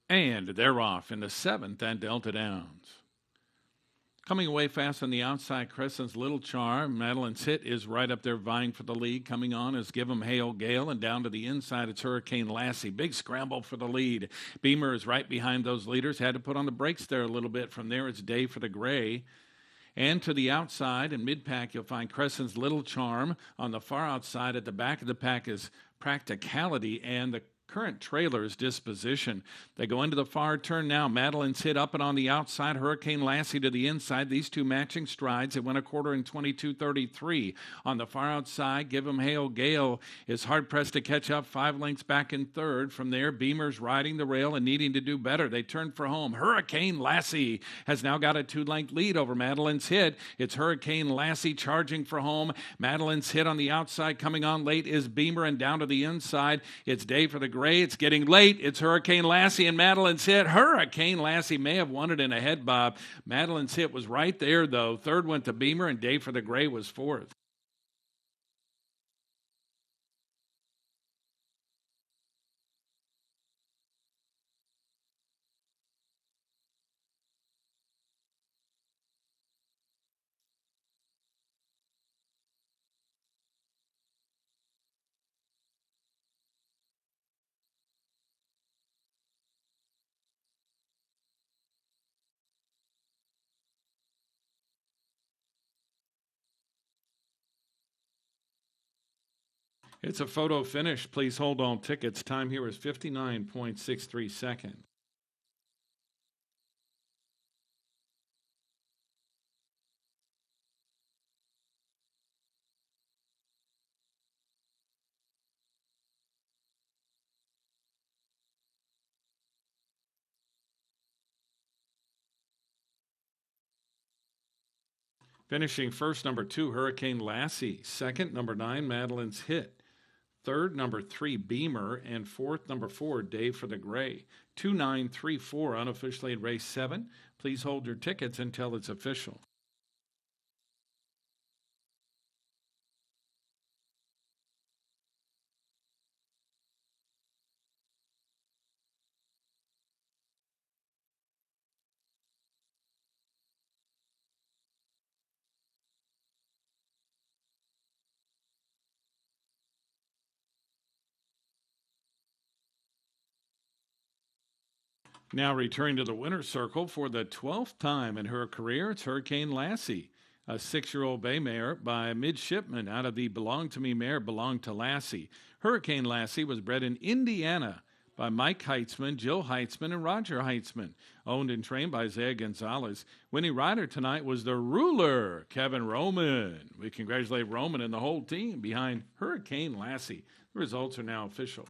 And they're off in the 7th at Delta Downs. Coming away fast on the outside, Crescent's Little Charm. Madeline's Hit is right up there vying for the lead. Coming on is Give 'em Hail Gale, and down to the inside, it's Hurricane Lassie. Big scramble for the lead. Beamer is right behind those leaders. Had to put on the brakes there a little bit. From there, it's Day for the Gray. And to the outside and mid-pack, you'll find Crescent's Little Charm. On the far outside, at the back of the pack is Practicality, and the current trailer's Disposition. They go into the far turn now. Madeline's Hit up and on the outside. Hurricane Lassie to the inside. These two matching strides. It went a quarter in 22:33. On the far outside, Give 'em Hail Gale is hard-pressed to catch up, 5 lengths back in third. From there, Beamer's riding the rail and needing to do better. They turn for home. Hurricane Lassie has now got a 2-length lead over Madeline's Hit. It's Hurricane Lassie charging for home. Madeline's Hit on the outside. Coming on late is Beamer, and down to the inside, it's Day for the Gray. It's getting late. It's Hurricane Lassie and Madeline's Hit. Hurricane Lassie may have won it in a head bob. Madeline's Hit was right there, though. Third went to Beamer, and Day for the Gray was fourth. It's a photo finish. Please hold all tickets. Time here is 59.63 seconds. Finishing first, number 2, Hurricane Lassie. Second, number 9, Madeline's Hit. Third, number 3, Beamer. And fourth, number 4, Day for the Gray. 2934 unofficially in race 7. Please hold your tickets until it's official. Now returning to the winner's circle for the 12th time in her career, it's Hurricane Lassie, a 6-year-old bay mare by a midshipman out of the Belong to Me mare Belong to Lassie. Hurricane Lassie was bred in Indiana by Mike Heitzman, Jill Heitzman, and Roger Heitzman, owned and trained by Zaya Gonzalez. Winning rider tonight was the ruler, Kevin Roman. We congratulate Roman and the whole team behind Hurricane Lassie. The results are now official.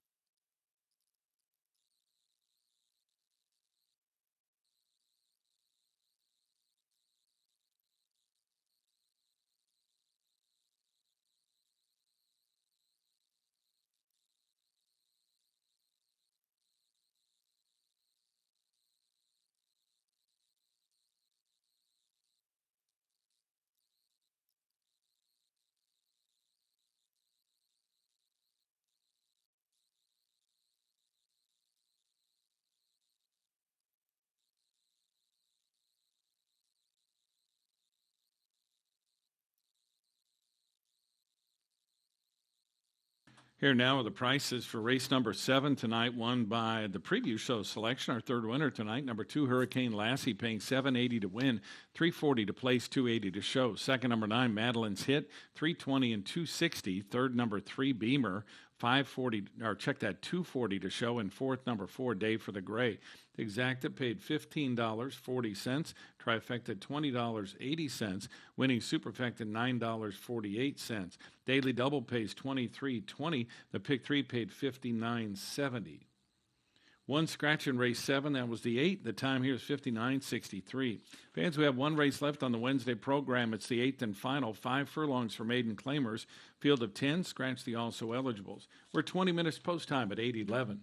Here now are the prices for race number 7 tonight, won by the preview show selection. Our third winner tonight, number 2, Hurricane Lassie, paying $7.80 to win, $3.40 to place, $2.80 to show. Second, number 9, Madeline's Hit, $3.20 and $2.60. Third, number 3, Beamer, $5.40, or check that, $2.40 to show. And fourth, number 4, Dave for the Gray. Exacta paid $15.40. Trifecta $20.80. Winning Superfecta $9.48. Daily Double pays $23.20. The Pick 3 paid $59.70. One scratch in race 7, that was the 8. The time here is 59.63. Fans, we have one race left on the Wednesday program. It's the 8th and final, 5 furlongs for maiden claimers. Field of 10, scratch the also eligibles. We're 20 minutes post time at 8:11.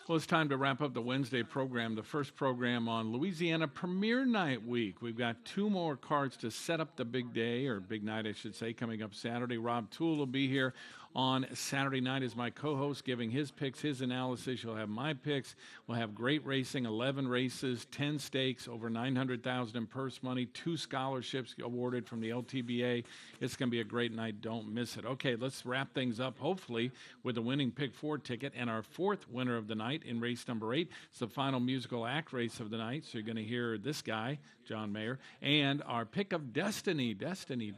Well, it's time to wrap up the Wednesday program, the first program on Louisiana Premiere Night Week. We've got two more cards to set up the big day, or big night, I should say, coming up Saturday. Rob Toole will be here on Saturday night as my co-host, giving his picks, his analysis. You'll have my picks. We'll have great racing, 11 races, 10 stakes, over $900,000 in purse money, 2 scholarships awarded from the LTBA. It's going to be a great night. Don't miss it. Okay, let's wrap things up, hopefully, with the winning Pick 4 ticket and our fourth winner of the night in race number 8. It's the final musical act race of the night, so you're going to hear this guy, John Mayer, and our pick of Destiny. Destiny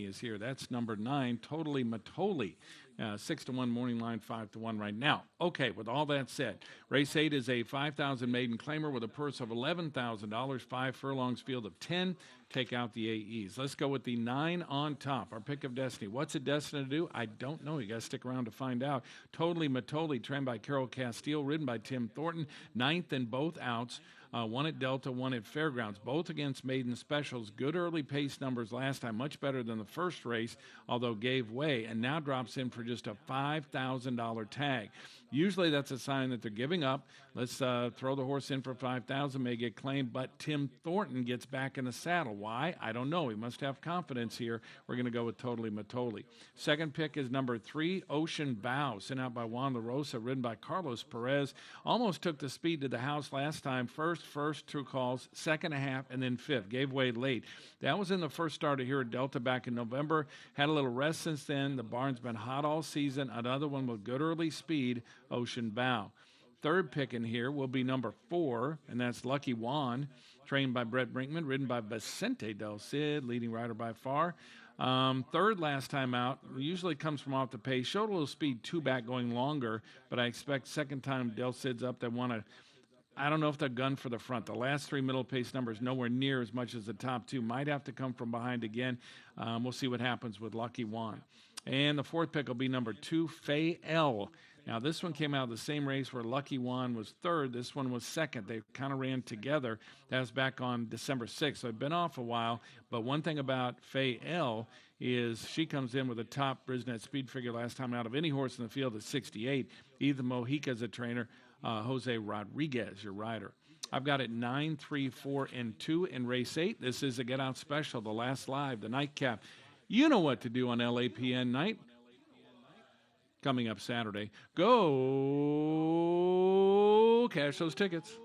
is here. That's number 9, Totally Matoli. 6-1 morning line, 5-1 right now. Okay, with all that said, race 8 is a 5,000 maiden claimer with a purse of $11,000, 5 furlongs, field of 10. Take out the AEs. Let's go with the 9 on top. Our pick of Destiny. What's it destined to do? I don't know. You got to stick around to find out. Totally Matoli, trained by Carol Castile, ridden by Tim Thornton, 9th in both outs. One at Delta, one at Fairgrounds, both against maiden specials. Good early pace numbers last time, much better than the first race, although gave way, and now drops in for just a $5,000 tag. Usually that's a sign that they're giving up. Let's throw the horse in for $5,000, may get claimed, but Tim Thornton gets back in the saddle. Why? I don't know. He must have confidence here. We're going to go with Totally Matoli. Second pick is number 3, Ocean Bow, sent out by Juan La Rosa, ridden by Carlos Perez. Almost took the speed to the house last time. First, 2 calls, second a half, and then 5th. Gave way late. That was in the first starter here at Delta back in November. Had a little rest since then. The barn's been hot all season. Another one with good early speed, Ocean Bow. Third pick in here will be number 4, and that's Lucky Juan, trained by Brett Brinkman, ridden by Vicente Del Cid, leading rider by far. Third last time out, usually comes from off the pace. Showed a little speed, 2 back going longer, but I expect second time Del Cid's up, they want to, I don't know if they're gun for the front. The last 3 middle pace numbers nowhere near as much as the top 2. Might have to come from behind again. We'll see what happens with Lucky Juan. And the fourth pick will be number 2, Fay L. Now, this one came out of the same race where Lucky Juan was third. This one was second. They kind of ran together. That was back on December 6th, so it'd been off a while. But one thing about Fay L is she comes in with a top Brisnet speed figure last time out of any horse in the field at 68. Ethan Mojica's a trainer. Jose Rodriguez, your rider. I've got it 9, 3, 4, and 2 in race 8. This is a Get Out Special, the last live, the nightcap. You know what to do on LAPN night. Coming up Saturday. Go cash those tickets.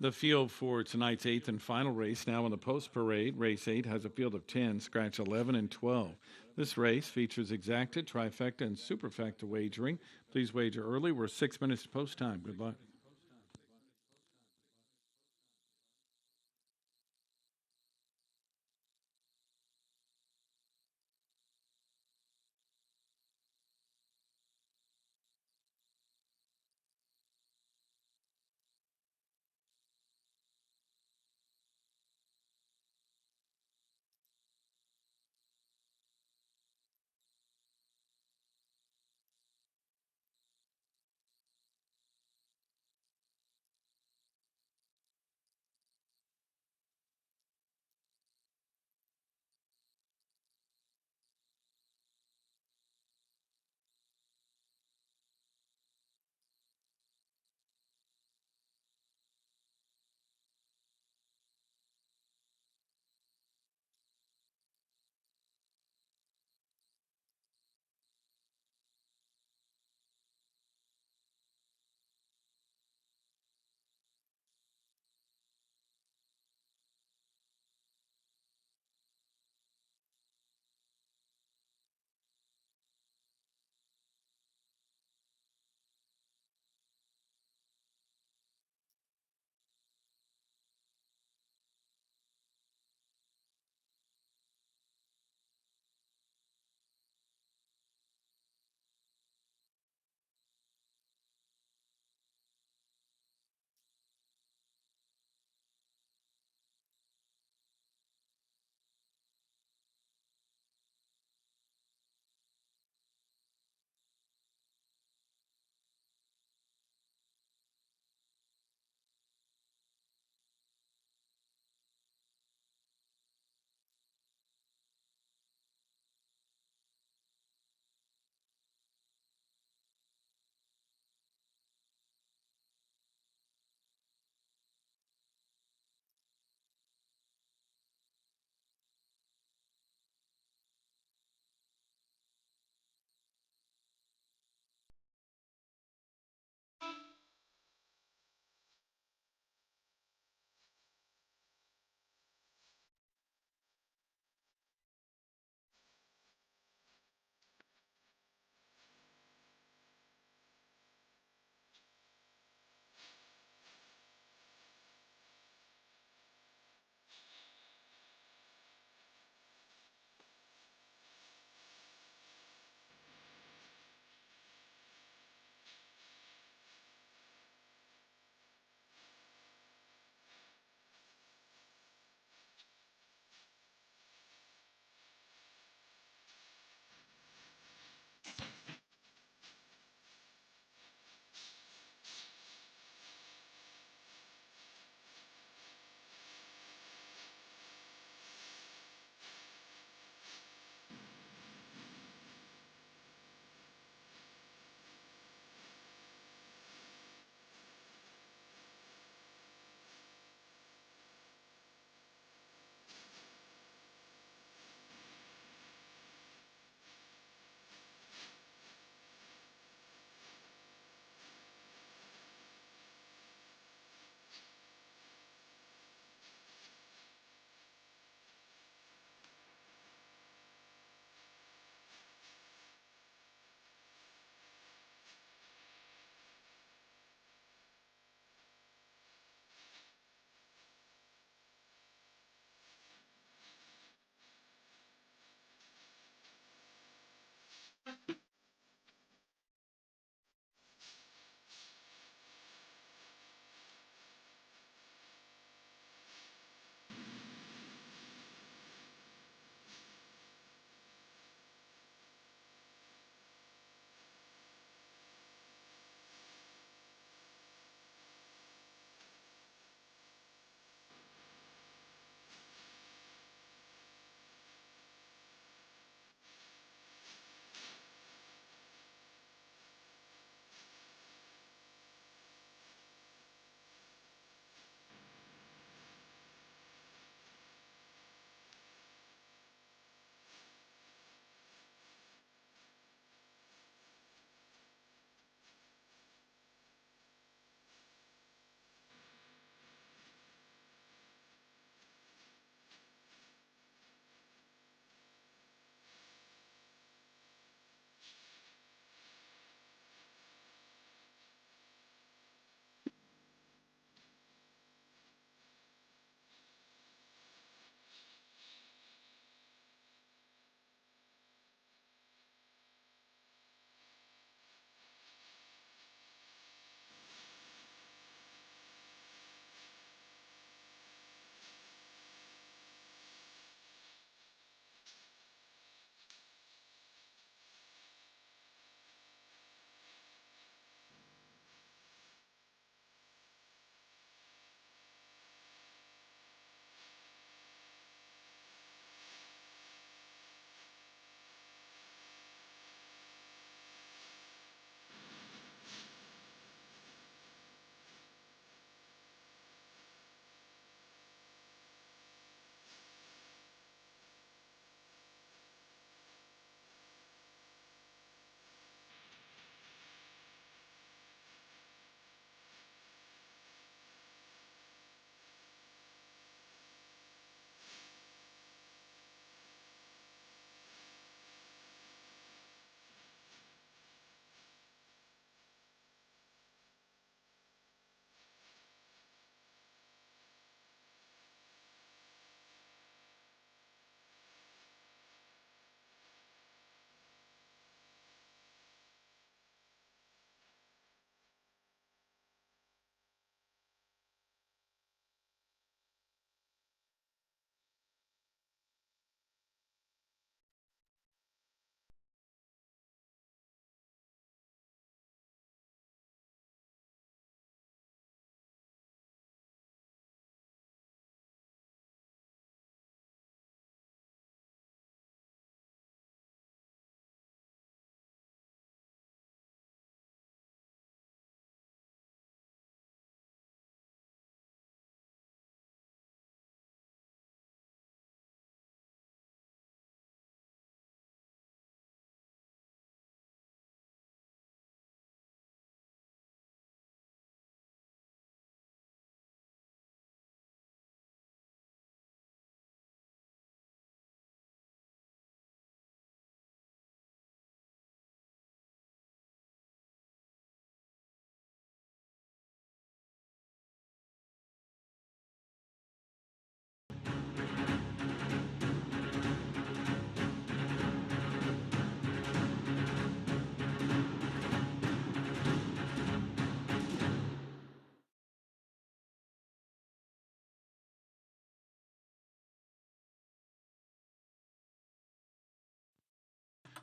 The field for tonight's eighth and final race now in the post parade. Race 8 has a field of 10, scratch 11 and 12. This race features exacta, trifecta, and superfecta wagering. Please wager early. We're 6 minutes to post time. Good luck.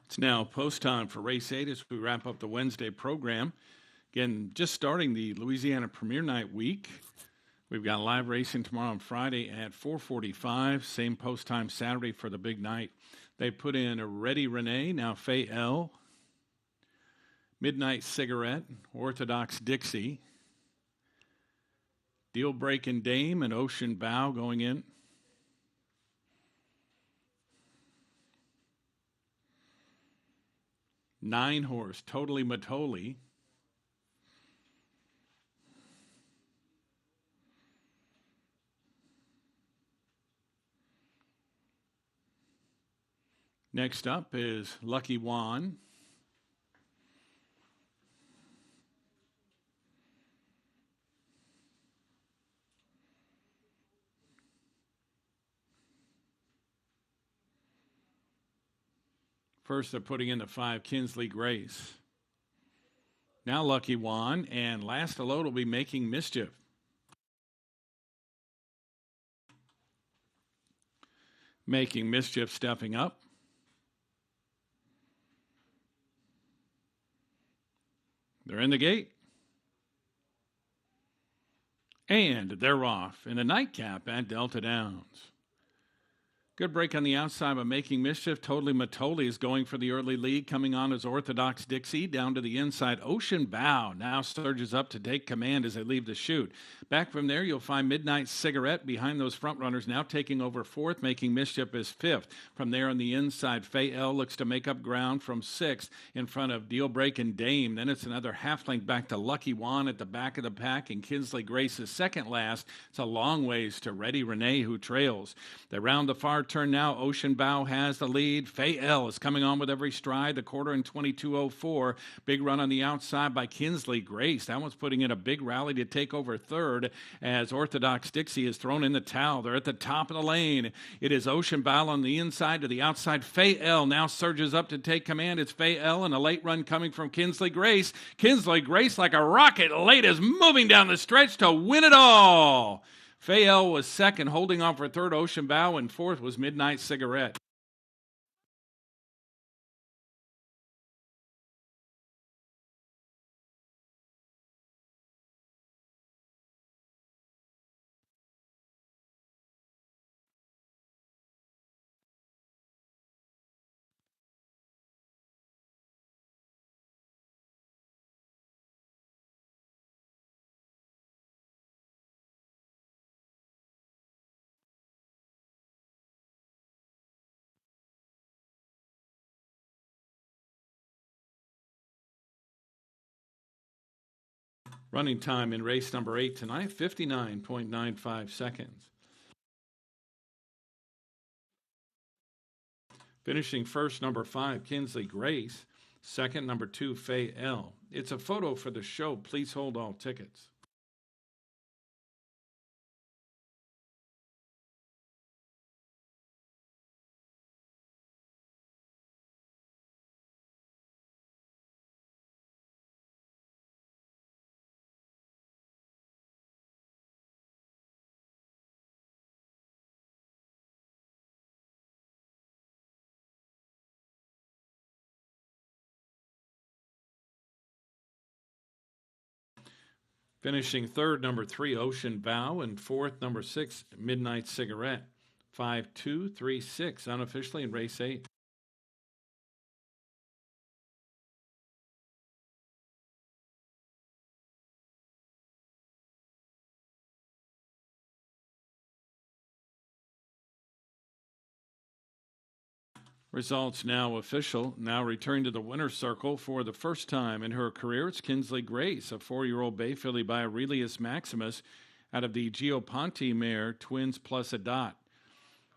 It's now post time for Race 8 as we wrap up the Wednesday program. Again, just starting the Louisiana Premier Night week. We've got live racing tomorrow on Friday at 4:45. Same post time Saturday for the big night. They put in a Ready Renee, now Faye L. Midnight Cigarette, Orthodox Dixie. Deal Breaking Dame and Ocean Bow going in. Nine horse, Totally Matoli. Next up is Lucky Juan. First, they're putting in the 5, Kinsley Grace. Now Lucky Juan, and last to load will be Making Mischief. Making Mischief stepping up. They're in the gate. And they're off in the nightcap at Delta Downs. Good break on the outside by Making Mischief. Totally Matoli is going for the early lead. Coming on as Orthodox Dixie. Down to the inside, Ocean Bow now surges up to take command as they leave the chute. Back from there, you'll find Midnight Cigarette behind those front runners, now taking over 4th. Making Mischief is 5th. From there on the inside, Faye L looks to make up ground from 6th in front of Deal Breaking Dame. Then it's another half length back to Lucky Juan at the back of the pack, and Kinsley Grace is second last. It's a long ways to Ready Renee, who trails. They round the far turn now. Ocean Bow has the lead. Faye L is coming on with every stride. The quarter in 22:04. Big run on the outside by Kinsley Grace. That one's putting in a big rally to take over 3rd as Orthodox Dixie is thrown in the towel. They're at the top of the lane. It is Ocean Bow on the inside to the outside. Faye L now surges up to take command. It's Faye L and a late run coming from Kinsley Grace. Kinsley Grace, like a rocket late, is moving down the stretch to win it all. Faye L was second, holding on for 3rd, Ocean Bow, and 4th was Midnight Cigarette. Running time in race number 8 tonight, 59.95 seconds. Finishing first, number 5, Kinsley Grace. Second, number 2, Faye L. It's a photo for the show. Please hold all tickets. Finishing third, number 3, Ocean Bow, and 4th, number 6, Midnight Cigarette. 5-2-3-6 unofficially in race 8. Results now official. Now returning to the winner's circle for the first time in her career. It's Kinsley Grace, a 4-year-old bay filly by Aurelius Maximus out of the Geoponte mare Twins Plus a Dot.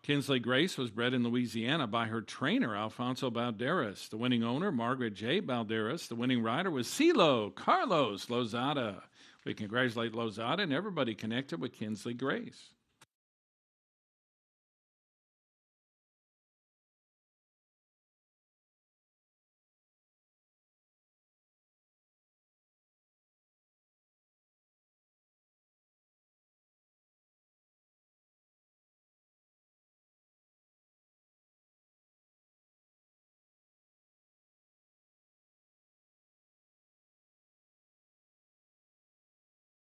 Kinsley Grace was bred in Louisiana by her trainer, Alfonso Balderas. The winning owner, Margaret J. Balderas. The winning rider was CeeLo Carlos Lozada. We congratulate Lozada and everybody connected with Kinsley Grace.